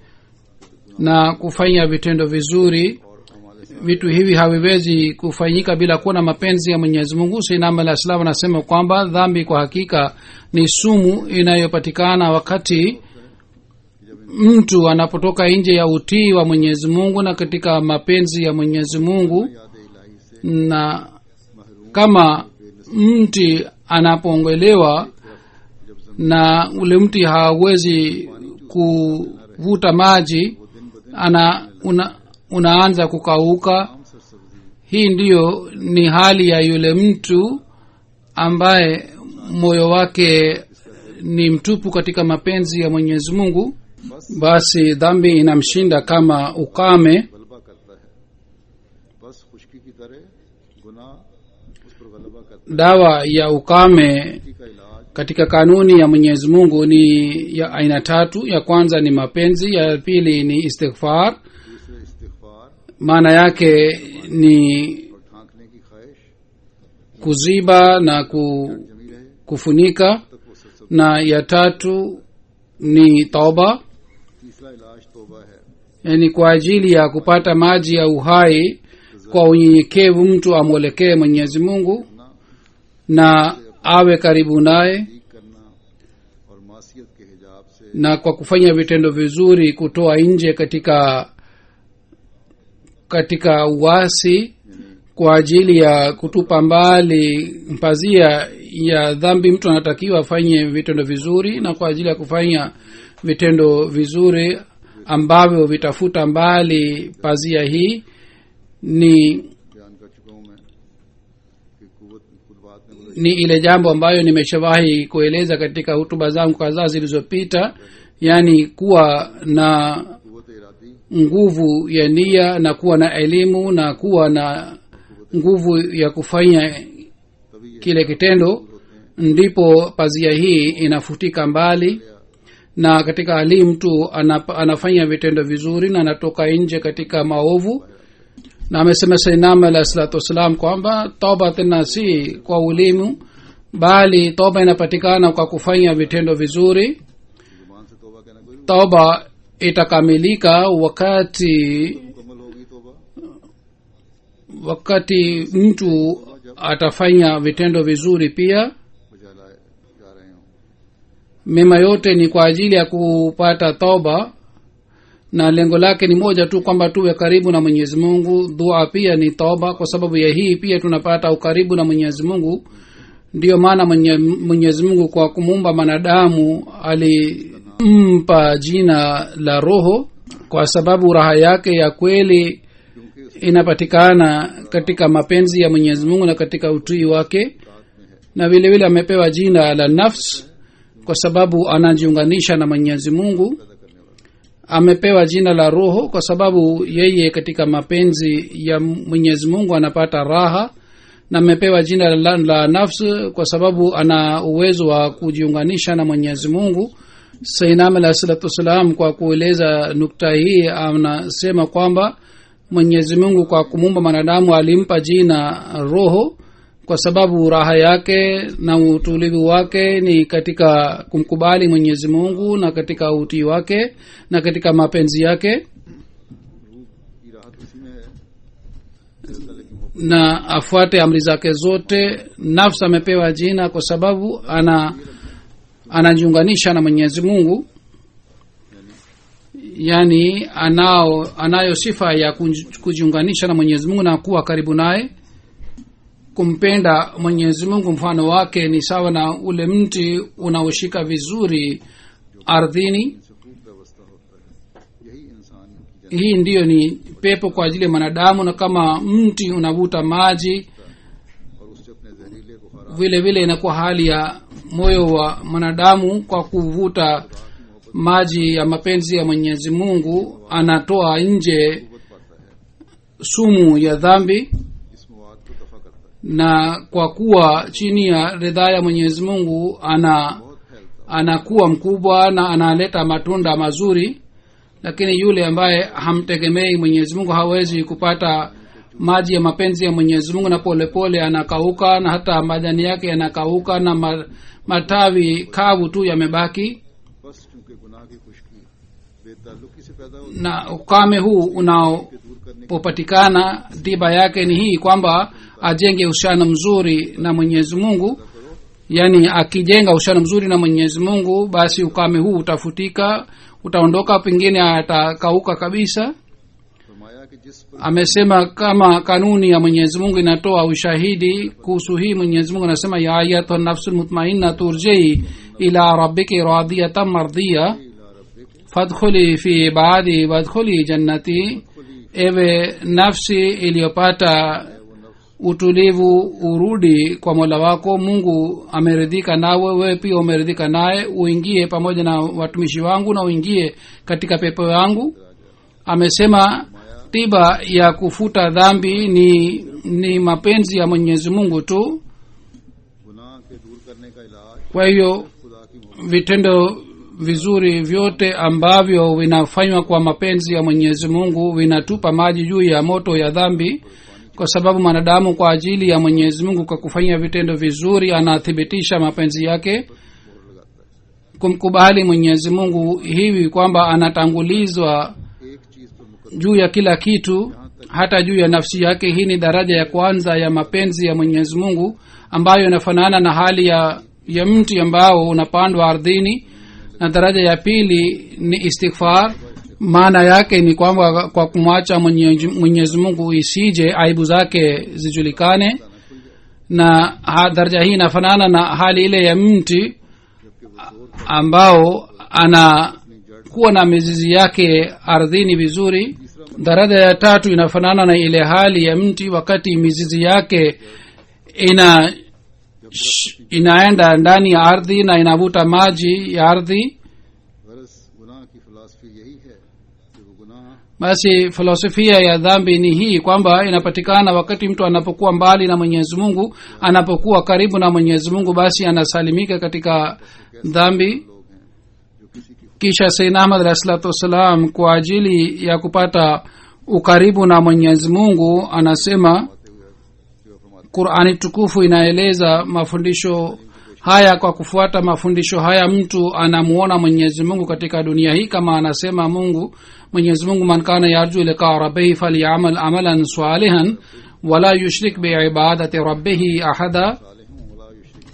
na kufanya vitendo vizuri, और हमारे vitu hivi haviwezi kufanyika bila kuwa na mapenzi ya mwenyezi mungu. Sayyidina Ali Islam anasema kwamba dhambi kwa hakika ni sumu inayopatikana wakati mtu anapotoka nje ya utii wa mwenyezi mungu na katika mapenzi ya mwenyezi mungu. याद इलाही से Na kama mti anapoongelewa na ule mti hawezi kuvuta maji, unaanza kukauka. आम सरसब्जी Hii ndiyo ni hali ya yule mtu ambaye moyo wake ni mtupu katika mapenzi ya mwenyezi mungu. Basi dhambi inamshinda kama ukame. गलबा करता है, बस खुशकी की तरह गुनाह उस पर गलबा करता Dawa ya ukame है का इलाज katika kanuni ya mwenyezi mungu ni ya aina tatu. Ya kwanza ni mapenzi, ya pili ni istighfar, दूसरे इस्तिग़फ़ार maana yake ni और ढांकने की ख्वाहिश kuziba na जमी रहे kufunika, तक वो सरसब्जी। na ya tatu ni tauba, तीसरा इलाज तौबा है, yani kwa ajili ya kupata maji ya uhai kwa unyenyekevu mtu amwelekee mwenyezi mungu na awe karibu naye, ठीक करना और मासियत के हिजाब से na kwa kufanya vitendo vizuri kutoa nje katika uasi, kwa ajili ya kutupa mbali pazia ya dhambi mtu anatakiwa afanye vitendo vizuri, na kwa ajili ya kufanya vitendo vizuri ambavyo vitafuta mbali pazia hii ni बयान कर चुका हूं मैं कि कुव्वत खुद बात में ni ile jambo ambayo nimeshawahi kueleza katika hutuba zangu kadhaa zilizopita, yani kuwa na कुव्वत Eradi nguvu ya nia na kuwa na elimu na kuwa na nguvu ya kufanya तभी ये kile kitendo, ndipo pazia hii inafutika mbali, na katika hali mtu anafanya vitendo vizuri na anatoka nje katika maovu. Na amesema Sayyidina alayhi salatu wasalam kwamba toba tena si kwa ulimi, bali toba inapatikana kwa kufanya vitendo vizuri. जुबान से तौबा कहना कोई Toba itakamilika मुकम्मल होगी तौबा wakati mtu atafanya vitendo vizuri pia. बजा जा रहे हूं। Mema yote ni kwa ajili ya kupata toba, na lengo lake ni moja tu, kwamba tuwe karibu na Mwenyezi Mungu. Dua pia ni toba, kwa sababu ya hii pia tunapata ukaribu na Mwenyezi Mungu. Ndiyo maana Mwenyezi Mungu kwa kumuumba mwanadamu alimpa jina la roho, kwa sababu raha yake ya kweli inapatikana katika mapenzi ya Mwenyezi Mungu na katika utii wake. Na vile vile amepewa jina la nafs kwa sababu anajiunganisha na Mwenyezi Mungu. Amepewa jina la roho kwa sababu yeye katika mapenzi ya Mwenyezi Mungu anapata raha, na amepewa jina la nafs kwa sababu ana uwezo wa kujiunganisha na Mwenyezi Mungu. Sayyidina alayhi salatu wasalam kwa kueleza nukta hii anasema kwamba Mwenyezi Mungu kwa kumuumba mwanadamu alimpa jina roho kwa sababu raha yake na utulivu wake ni katika kumkubali mwenyezi mungu na katika utii wake na katika mapenzi yake रूह की राहत उसी में है अल्लाह ताला की मोहब्बत na afuate amri zake zote. Nafsi amepewa jina kwa sababu anajiunganisha na mwenyezi mungu, yani anayo sifa ya kujiunganisha na mwenyezi mungu na kuwa karibu naye. Kumpenda mwenyezi mungu mfano wake ni sawa na ule mti unaoshika vizuri ardhini. से खूब व्यवस्था होता है। यही इंसान की जन्नत Hii ndiyo ni pepo kwa ajili ya mwanadamu, na kama mti unavuta maji और उससे अपने जहरीले बुखार vile vile inakuwa hali ya moyo wa mwanadamu. Kwa kuvuta maji ya mapenzi ya mwenyezi mungu anatoa nje पाता है, sumu ya dhambi, इस मवाद को दफा करता है। na kwa kuwa chini ya ridhaa ya mwenyezi mungu बहुत फैलता anakuwa mkubwa na analeta matunda mazuri. Lakini yule ambaye hamtegemei mwenyezi mungu hawezi kupata maji ya mapenzi ya mwenyezi mungu, na polepole anakauka na hata majani yake yanakauka na matawi kavu tu yamebaki. बस चूंकि गुनाह की खुशकी बेताल्लुकी से पैदा होती Na ukame huu है, दूर करने unapopatikana tiba yake ni hii kwamba ajenge uhusiano mzuri na mwenyezi mungu. Yani akijenga uhusiano mzuri na mwenyezi mungu, basi ukame huu utafutika, utaondoka, pengine atakauka kabisa. फरमाया कि जिस पर Amesema kama kanuni ya mwenyezi mungu inatoa ushahidi kuhusu hii. Mwenyezi mungu anasema ya ayatuha nafsul mutmainna turjii ila rabbiki radiyatan mardiya इला रब्बिक fadkhuli fi ibadi wadkhuli jannati, ewe nafsi iliyopata utulivu urudi kwa mola wako. Mungu ameridhika nawe, wewe pia umeridhika naye, uingie pamoja na watumishi wangu na uingie katika pepo yangu. Amesema tiba ya kufuta dhambi ni mapenzi ya mwenyezi mungu tu. गुनाह के दूर करने का इलाज Kwa hiyo खुदा की मोहब्बत vitendo vizuri vyote ambavyo vinafanywa kwa mapenzi ya mwenyezi mungu vinatupa maji juu ya moto ya dhambi, kwa sababu mwanadamu kwa ajili ya mwenyezi mungu kwa kufanya vitendo vizuri anathibitisha mapenzi yake. Kumkubali mwenyezi mungu hivi kwamba anatangulizwa एक चीज पर मुकद्दर juu ya kila kitu, hata juu ya nafsi yake. Hii ni daraja ya kwanza ya mapenzi ya mwenyezi mungu, ambayo inafanana na hali ya mti ambao unapandwa ardhini. Na daraja ya pili ni istighfar. Maana yake ni kwamba kwa kumwacha mwenyezi mungu isije aibu zake zijulikane, na daraja hii inafanana na hali ile ya mti ambao anakuwa na mizizi yake ardhini vizuri. Daraja ya tatu inafanana na ile hali ya mti wakati mizizi yake inaenda ndani ya ardhi na inavuta maji ya ardhi. गरज गुनाह की फिलॉसफी यही है कि वो गुनाह Basi filosofia ya dhambi ni hii kwamba inapatikana wakati mtu anapokuwa mbali na mwenyezi mungu. Anapokuwa karibu na mwenyezi mungu, basi anasalimika katika dhambi. लोग हैं जो किसी की Kisha Sayyidina Ahmad alayhi salatu wassalam kwa ajili ya kupata ukaribu na mwenyezi mungu anasema, बातें हुए जो फरमाते Qur'ani tukufu inaeleza mafundisho haya. Kwa kufuata mafundisho haya mtu anamuona mwenyezi mungu katika dunia hii, kama anasema mwenyezi mungu, man kana yarju liqa rabbih falyamal amalan salihan wala yushrik biibadati rabbih ahada. साले हूँ वला युशरिक,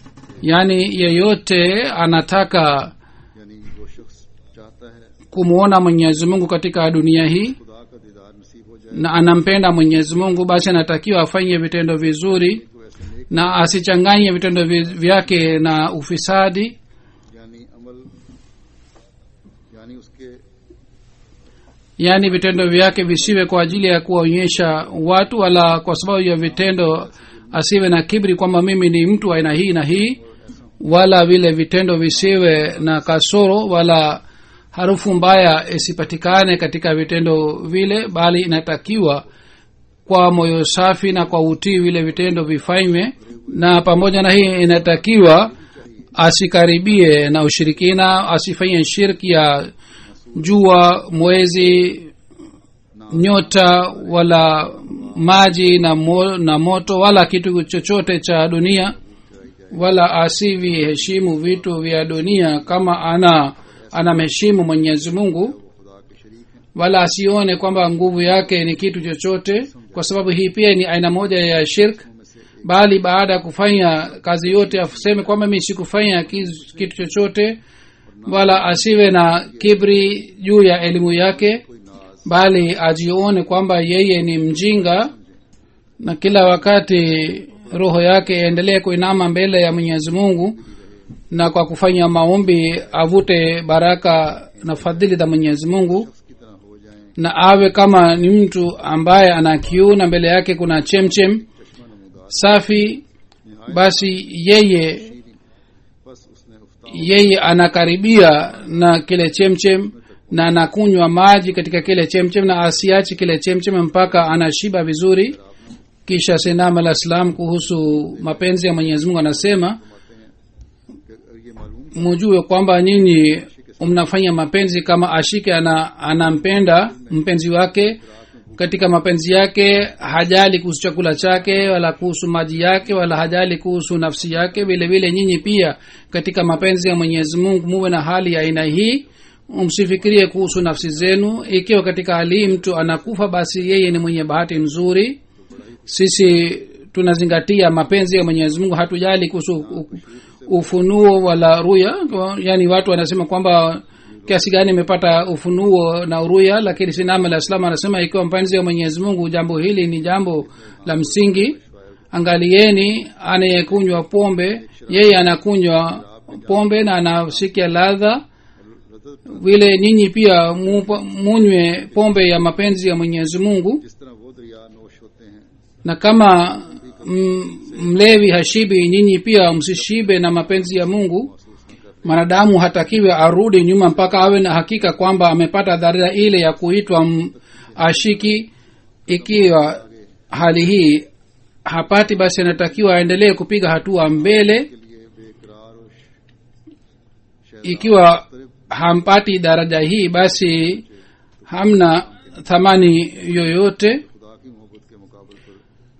Yani yeyote anataka यानी वो शख्स चाहता है kumuona mwenyezi mungu katika dunia hii खुदा का दीदार नसीब हो जाए na anampenda mwenyezi mungu, basi anatakiwa afanye vitendo vizuri तो ऐसे नेक na asichanganye vitendo vyake na ufisadi. यानी अमल यानी उसके Yani vitendo vyake visiwe kwa ajili ya kuwaonyesha watu, wala kwa sababu ya vitendo asiwe na kibri kwamba mimi ni mtu aina hii na hii, wala vile vitendo visiwe na kasoro, wala harufu mbaya isipatikane katika vitendo vile, bali inatakiwa kwa moyo safi na kwa utii vile vitendo vifanywe. Na pamoja na hii inatakiwa asikaribie na ushirikina, asifanye shirki ya jua, mwezi, nyota wala maji na moto wala kitu chochote cha dunia, wala asiviheshimu vitu vya dunia kama anamheshimu Mwenyezi Mungu, खुदा के शरीक हैं। wala asione kwamba nguvu yake ni kitu chochote, kwa sababu hii pia ni aina moja ya shirk. Bali baada ya kufanya kazi yote aseme kwamba mimi sikufanya kitu chochote, wala asiwe na kibri juu ya elimu yake, bali ajione kwamba yeye ni mjinga, na kila wakati roho yake endelee kuinama mbele ya Mwenyezi Mungu, na kwa kufanya maombi avute baraka na fadhili za Mwenyezi Mungu, की तरह हो जाएं, na awe kama ni mtu ambaye ana kiu na mbele yake kuna chemchem safi. Basi बस उसने उफ्ता yeye anakaribia na kile chemchem na anakunywa maji katika kile chemchem, na asiachi kile chemchem mpaka anashiba vizuri. Kisha Sayyidina Alayhi Salam kuhusu mapenzi ya Mwenyezi Mungu anasema, कि ये मालूम mujue kwamba nyinyi mnafanya mapenzi kama ashike anampenda mpenzi wake. Katika mapenzi yake hajali kuhusu chakula chake wala kuhusu maji yake wala hajali kuhusu nafsi yake. Vile vile nyinyi pia katika mapenzi ya Mwenyezi Mungu muwe na hali ya aina hii, msifikirie kuhusu nafsi zenu. Ikiwa katika hali hii mtu anakufa, basi yeye ni mwenye bahati nzuri. Sisi tunazingatia mapenzi ya Mwenyezi Mungu, hatujali kuhusu ufunuo wala ruya. Yani watu wanasema kwamba kiasi gani imepata ufunuo na ruya, lakini Sinama la Islam anasema ikiwa mapenzi ya Mwenyezi Mungu, jambo hili ni jambo la msingi. Angalieni anayekunywa pombe, yeye anakunywa pombe na anasikia ladha, vile ninyi pia munywe pombe ya mapenzi ya Mwenyezi Mungu. जिस तरह वो दरिया नोश होते हैं, Na kama mlevi hashibi, nyinyi pia msishibe na mapenzi ya Mungu. Mwanadamu hatakiwe arudi nyuma mpaka awe na hakika kwamba amepata daraja ile ya kuitwa ashiki. Ikiwa hali hii hapati, basi anatakiwa aendelee kupiga hatua mbele. के लिए बेकरार और Ikiwa hampati daraja hii, basi hamna thamani yoyote. खुदा की मोहब्बत के मुकाबले पर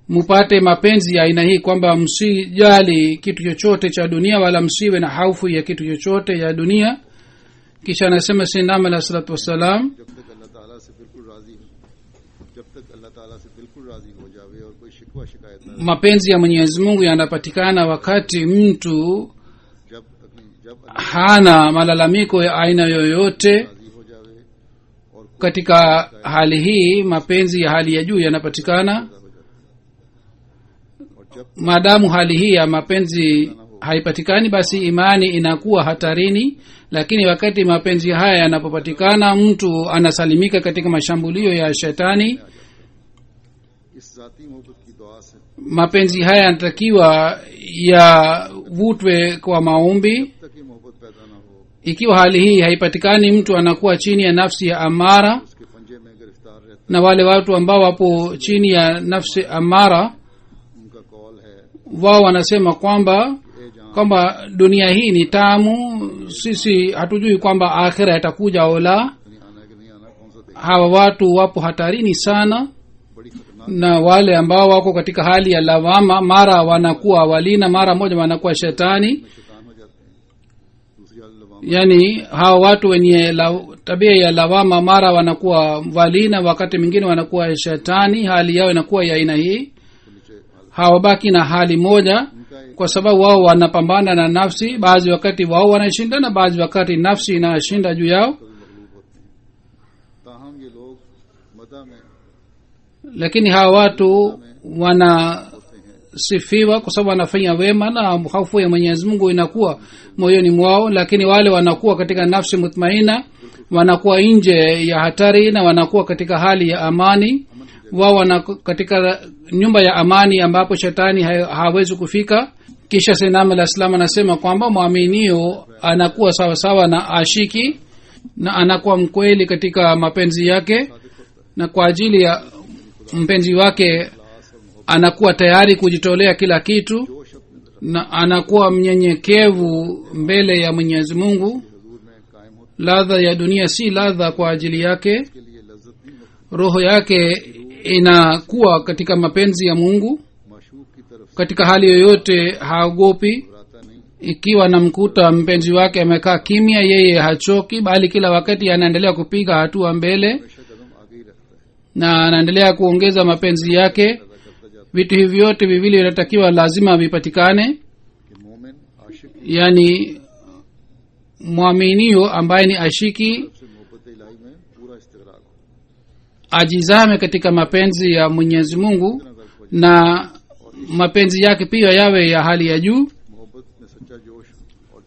Mupate mapenzi ya aina hii kwamba msijali kitu chochote cha dunia wala msiwe na haufu ya kitu chochote ya dunia. Kisha anasema Sayyidina Alayhi Salatu Wassalam, जब तक अल्लाह ताला से बिल्कुल राजी हो, जब तक अल्लाह ताला से बिल्कुल राजी हो जावे और कोई शिकवा शिकायत ना रहे, mapenzi ya Mwenyezi Mungu yanapatikana wakati mtu जब hana malalamiko ya aina yoyote. राजी हो जावे और Katika hali hii mapenzi ya hali ya juu yanapatikana. हो जावे, और जब Maadamu hali hii ya mapenzi haipatikani, basi imani inakuwa hatarini. Lakini wakati mapenzi haya yanapopatikana, mtu anasalimika katika mashambulio ya shetani. इस जाती मोहब्बत की दुआ से Mapenzi haya yanatakiwa yavutwe kwa maombi. तक ये मोहब्बत पैदा ना हो, Ikiwa hali hii haipatikani, mtu anakuwa chini ya nafsi ya amara, उसके पंजे में गिरफ्तार रहता na wale watu ambao wapo chini ya nafsi amara, है। उनका कॉल है, wao wanasema kwamba ए जहाँ dunia hii ni tamu, sisi hatujui kwamba akhira itakuja au la. आना कि नहीं आना, कौन सा देख, Hawa watu wapo hatarini sana, बड़ी खतरनाक na wale ambao wako katika hali ya lawama, mara wanakuwa walina, mara moja wanakuwa shetani. शैतान हो जाते हैं। दूसरी हाल लवाम Yani hawa watu wenye tabia ya lawama, mara wanakuwa walina, wakati mwingine wanakuwa shetani. Hali yao inakuwa ya aina hii, को नीचे हाल hawabaki na hali moja, उनका एक kwa sababu wao wanapambana na nafsi. Baadhi wakati wao wanashinda na baadhi wakati nafsi inashinda juu yao. कभी मगलूब होते हैं। ताहम ये लोग मदा में Lakini hawa watu wanasifiwa होते हैं, kwa sababu wanafanya wema na hofu ya Mwenyezi Mungu inakuwa moyoni mwao. Lakini wale wanakuwa katika nafsi mutmaina, wanakuwa nje ya hatari na wanakuwa katika hali ya amani. Wao katika nyumba ya amani ambapo shetani hawezi kufika. Kisha Sayyidina Alayhi Salam anasema kwamba mwaminio anakuwa sawa sawa na ashiki, na anakuwa mkweli katika mapenzi yake, na kwa ajili ya mpenzi wake anakuwa tayari kujitolea kila kitu, na anakuwa mnyenyekevu mbele ya Mwenyezi Mungu. हजूर में कायम होते Ladha ya dunia si ladha kwa ajili yake, के लिए लज्जत नहीं होती, roho yake inakuwa katika mapenzi ya mungu माशूक की तरफ katika hali yoyote haogopi घबराता नहीं, ikiwa namkuta mpenzi wake amekaa kimya yeye hachoki bali kila wakati anaendelea kupiga hatua mbele हमेशा कदम आगे ही रखता है, na anaendelea kuongeza mapenzi yake पैदा करता जाता vitu hivi vyote viwili vinatakiwa lazima vipatikane है कि मोमिन आशिक की yani mwaminio ambaye ni ashiki तरफ से मोहब्बत इलाही में पूरा इस्तिगराक हो, ajizame katika mapenzi ya mwenyezi mungu na mapenzi yake pia yawe ya hali ya juu मोहब्बत में सच्चा जोश और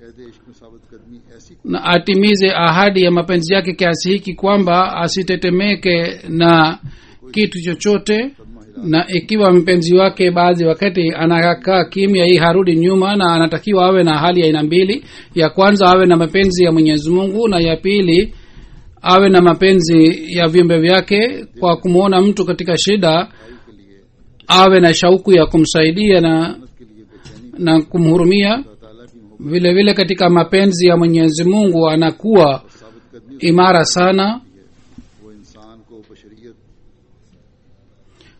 अहद इश्क में साबित कदमी ऐसी na atimize ahadi ya mapenzi yake kiasi hiki kwamba asitetemeke na kitu chochote na ikiwa mpenzi wake baadhi wakati anakaa kimya hii harudi nyuma na anatakiwa awe na hali ya aina mbili ya kwanza awe na mapenzi ya mwenyezi mungu na ya pili awe na mapenzi ya viumbe vyake kwa kumwona mtu katika shida के लिए awe na shauku ya kumsaidia na के लिए बेचैनी na kumhurumia अल्लाह ताला की मोहब्बत vile vile katika mapenzi ya mwenyezi mungu anakuwa साबित कदमी imara sana वो इंसान को बशरियत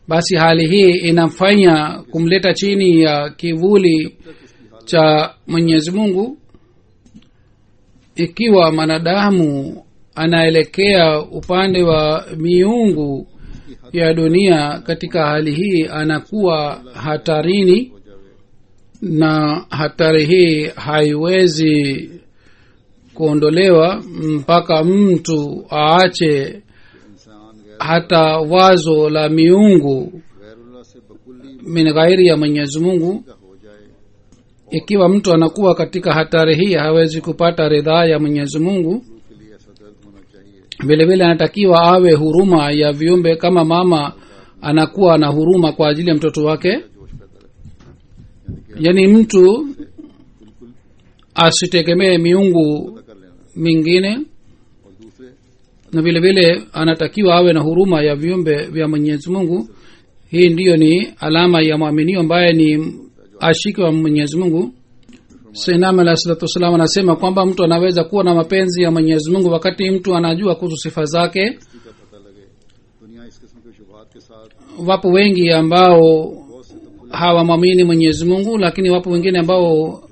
basi hali hii inafanya kumleta chini ya kivuli cha mwenyezi mungu ikiwa mwanadamu anaelekea upande wa miungu ya dunia katika hali hii anakuwa hatarini na hatari hii haiwezi kuondolewa mpaka mtu aache इंसान hata wazo la miungu गैरुल्लाह से बकुल्ली min ghairi ya mwenyezi mungu का हो जाए, ikiwa mtu anakuwa katika hatari hii hawezi kupata ridhaa ya mwenyezi mungu के लिए ऐसा दर्द होना चाहिए vile vile anatakiwa awe huruma ya viumbe kama mama anakuwa na huruma kwa ajili ya mtoto wake जोश पैदा रहे, yaani mtu बिल्कुल asitegemee miungu कर लेना mingine और दूसरे na vile vile anatakiwa awe na huruma ya viumbe vya mwenyezi mungu hii ndiyo ni alama ya mwaminio ambaye ni ashiki wa mwenyezi mungu sainam alah salatu wassalam anasema kwamba mtu anaweza kuwa na mapenzi ya mwenyezi mungu wakati mtu anajua kuhusu sifa zake इसका पता लगे। दुनिया इस किस्म के शुबहात के साथ wapo wengi ambao बहुत से तफुल hawamwamini mwenyezi mungu lakini wapo wengine ambao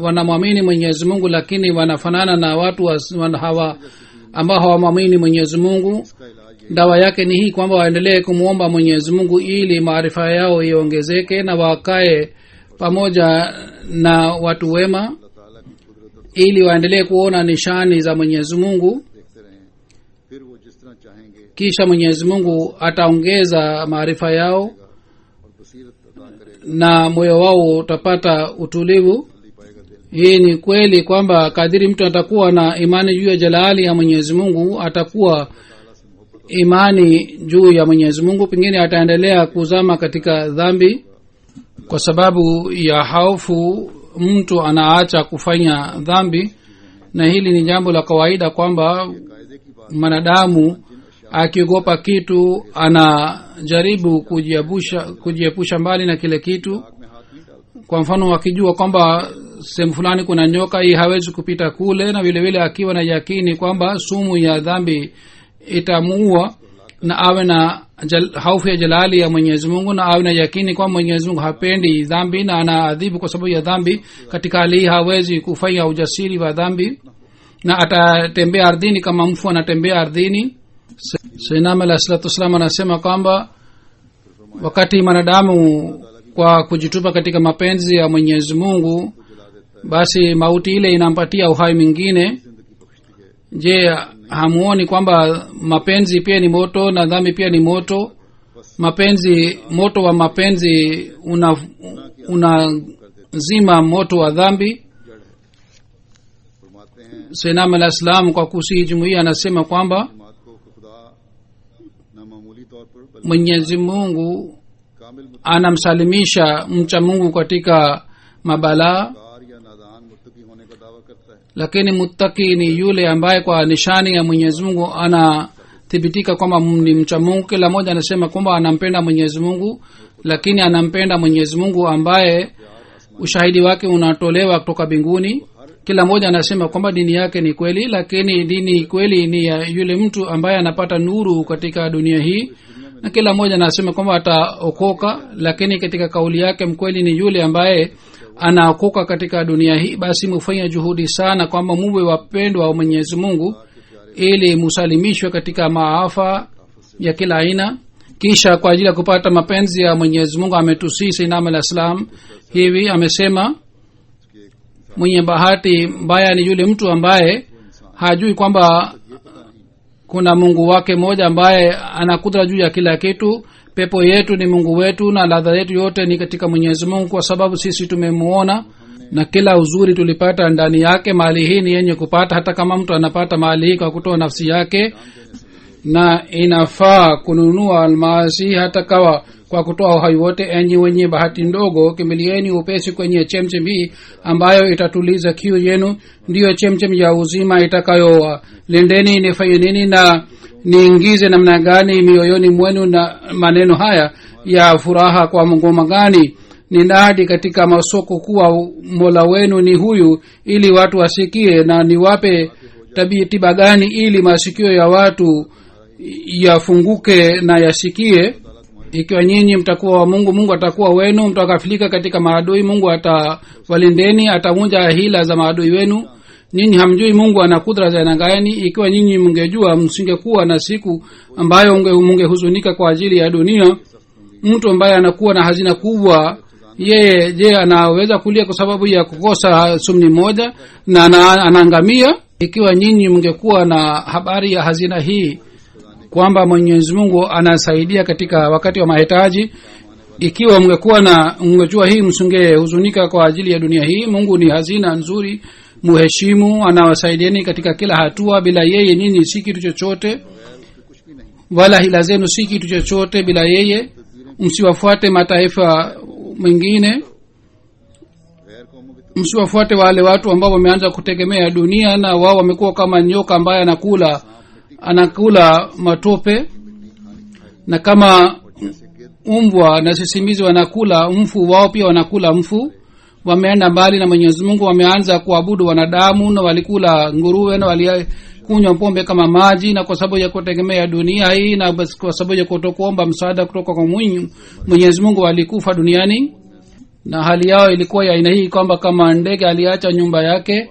wanamwamini mwenyezi mungu lakini wanafanana na watu ambao hawamwamini mwenyezi mungu का इलाज ये dawa yake ni hii kwamba waendelee kumwomba mwenyezi mungu ili maarifa yao iongezeke na wakae pamoja na watu wema अल्लाह ताला की कुदरत और ili waendelee kuona nishani za mwenyezi mungu देखते रहें, फिर वो जिस तरह चाहेंगे kisha mwenyezi mungu ataongeza maarifa yao और बसीरत अता करेगा, na moyo wao utapata utulivu जल्दी पाएगा दिल। hii ni kweli kwamba kadiri mtu atakuwa na imani juu ya jalali ya mwenyezi mungu atakuwa imani juu ya mwenyezi mungu pengine ataendelea kuzama katika dhambi kwa sababu ya hofu mtu anaacha kufanya dhambi na hili ni jambo la kawaida kwamba कायदे की बात mwanadamu akiogopa kitu anajaribu kujiepusha mbali na kile kitu में हाथ नहीं डालता, kwa mfano akijua kwamba sehemu fulani kuna nyoka hii hawezi kupita kule na vile vile akiwa na yakini kwamba sumu ya dhambi itamuua na awe na haufu ya jalali ya mwenyezi mungu na awe na yakini kwamba mwenyezi mungu hapendi dhambi na anaadhibu kwa sababu ya dhambi katika hali hii hawezi kufanya ujasiri wa dhambi na atatembea ardhini kama mfu anatembea ardhini sainam alah salatu wassalam anasema kwamba wakati mwanadamu kwa kujitupa katika mapenzi ya mwenyezi mungu basi mauti ile inampatia uhai mwingine je hamuoni kwamba mapenzi pia ni moto na dhambi pia ni moto mapenzi moto wa mapenzi unazima moto wa dhambi फरमाते हैं sainam alah salam kwa kusihi jumuiya anasema kwamba जमात को खुदा न मामूली तौर पर बल्कि mwenyezi mungu कामिल anamsalimisha mcha mungu katika mabalaa मुत्तार या नादान मुत्तकी होने का दावा करता है, lakini muttaki ni yule ambaye kwa nishani ya mwenyezi mungu anathibitika kwamba ni mcha mungu kila mmoja anasema kwamba anampenda mwenyezi mungu lakini anampenda mwenyezi mungu ambaye ushahidi wake unatolewa kutoka mbinguni kila mmoja anasema kwamba dini yake ni kweli, lakini dini kweli ni ya yule mtu ambaye anapata nuru katika dunia hii, na kila mmoja anasema kwamba ataokoka, lakini katika kauli yake mkweli ni yule ambaye anaokoka katika dunia hii. Basi mufanye juhudi sana kwamba muwe wapendwa wa Mwenyezi Mungu ili musalimishwe katika maafa ya kila aina. Kisha kwa ajili ya kupata mapenzi ya Mwenyezi Mungu ametusii Sayyidina al-Islam hivi, amesema mwenye bahati mbaya ni yule mtu ambaye hajui kwamba kuna Mungu wake mmoja ambaye ana kudra juu ya kila kitu. Pepo yetu ni Mungu wetu na ladha yetu yote ni katika Mwenyezi Mungu, kwa sababu sisi tumemuona na kila uzuri tulipata ndani yake. Mali hii ni yenye kupata, hata kama mtu anapata mali hii kwa kutoa nafsi yake, na inafaa kununua almasi hata kawa kwa kutoa uhai wote. Enyi wenye bahati ndogo, kimbilieni upesi kwenye chemchem hii ambayo itatuliza kiu yenu, ndiyo chemchem ya uzima itakayo lendeni. Nifanye nini na niingize namna gani mioyoni mwenu na maneno haya ya furaha? kwa ngoma gani ninadi katika masoko kuwa Mola wenu ni huyu, ili watu wasikie? Na niwape tiba gani ili masikio ya watu yafunguke na yasikie? Ikiwa nyinyi mtakuwa wa Mungu, Mungu atakuwa wenu. Mtakafilika katika maadui, Mungu atawalindeni, atavunja hila za maadui wenu. Nyinyi hamjui Mungu ana kudra za aina gani. Ikiwa nyinyi mngejua, msingekuwa na siku ambayo mungehuzunika kwa ajili ya dunia. Mtu ambaye anakuwa na hazina kubwa, yeye je anaweza kulia kwa sababu ya kukosa sumni moja na anaangamia? Ikiwa nyinyi mngekuwa na habari ya hazina hii kwamba Mwenyezi Mungu anasaidia katika wakati wa mahitaji, ikiwa mngejua hii, msingehuzunika kwa ajili ya dunia hii. Mungu ni hazina nzuri, muheshimu, anawasaidieni katika kila hatua. Bila yeye nyinyi si kitu chochote, wala hila zenu si kitu chochote bila yeye. Msiwafuate mataifa mengine, msiwafuate wale watu ambao wameanza kutegemea dunia, na wao wamekuwa kama nyoka ambaye anakula matope, na kama umbwa na sisimizi wanakula mfu, wao pia wanakula mfu. Wameenda mbali na Mwenyezi Mungu, wameanza kuabudu wanadamu, na walikula nguruwe na walikunywa pombe kama maji, na kwa sababu ya kutegemea dunia hii na kwa sababu ya kutokuomba msaada kutoka kwa Mwenyezi Mungu walikufa duniani. Na hali yao ilikuwa ya aina hii kwamba kama ndege aliacha nyumba yake,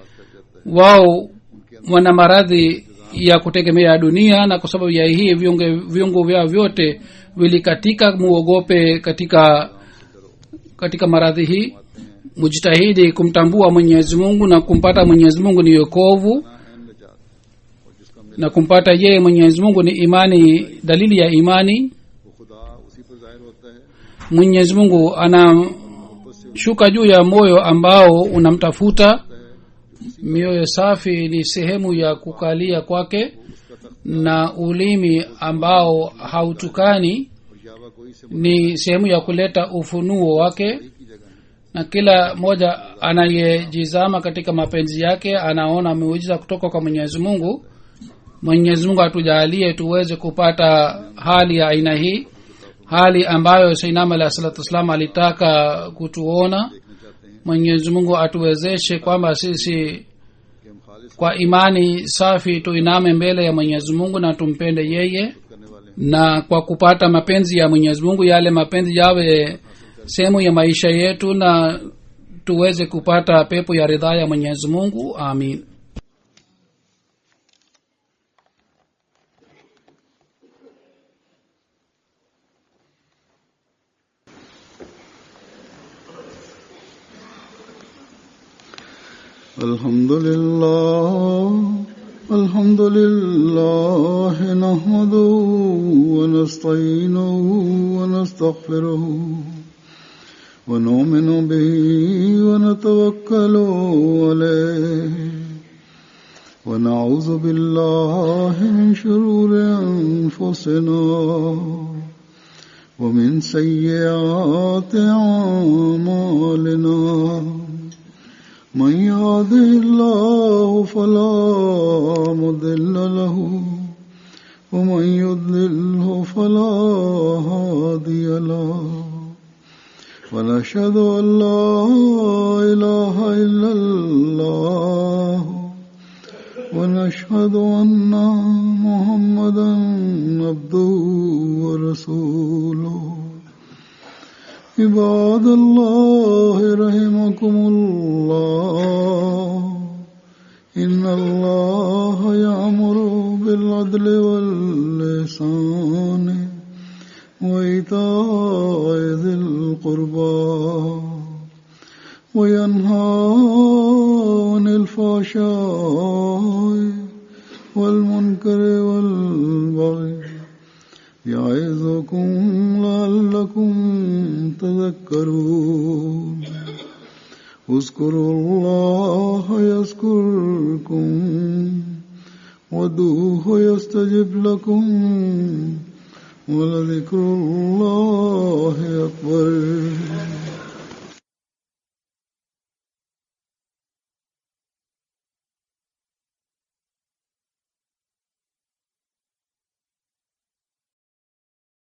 wao wana maradhi ya kutegemea dunia, na kwa sababu ya hii viungo vyao vyote vilikatika. Muogope katika maradhi hii. Mujitahidi kumtambua Mwenyezi Mungu, na kumpata Mwenyezi Mungu ni wokovu, na kumpata yeye Mwenyezi Mungu ni imani, dalili ya imani. Mwenyezi Mungu anashuka juu ya moyo ambao unamtafuta. Mioyo safi ni sehemu ya kukalia kwake, na ulimi ambao hautukani ni sehemu ya kuleta ufunuo wake. Na kila moja anayejizama katika mapenzi yake anaona miujiza kutoka kwa Mwenyezi Mungu. Mwenyezi Mungu atujalie tuweze kupata hali ya aina hii, hali ambayo Sayyidina alayhi salatu wasallam alitaka kutuona. Mwenyezi Mungu atuwezeshe kwamba sisi kwa imani safi tuiname mbele ya Mwenyezi Mungu na tumpende yeye, na kwa kupata mapenzi ya Mwenyezi Mungu, yale mapenzi yawe sehemu ya maisha yetu, na tuweze kupata pepo ya ridha ya Mwenyezi Mungu. Amin. Alhamdulillah nahmaduhu wa nasta'inuhu wa nastaghfiruhu wa nu'minu bihi wa natawakkalu alayhi wa na'udhu billahi min shururi anfusina wa min sayyiati a'malina. من يهده الله فلا مضل له ومن يضلله فلا هادي له ونشهد أن لا إله إلا الله ونشهد أن محمدا عبده ورسوله عباد الله رحمكم الله إن الله يأمر بالعدل والإحسان وإيتاء ذي القربى وينهى عن الفحشاء والمنكر والبغي يعظكم لعلكم تذكرون اذكروا الله يذكركم وادعوه يستجب لكم ولذكر الله أكبر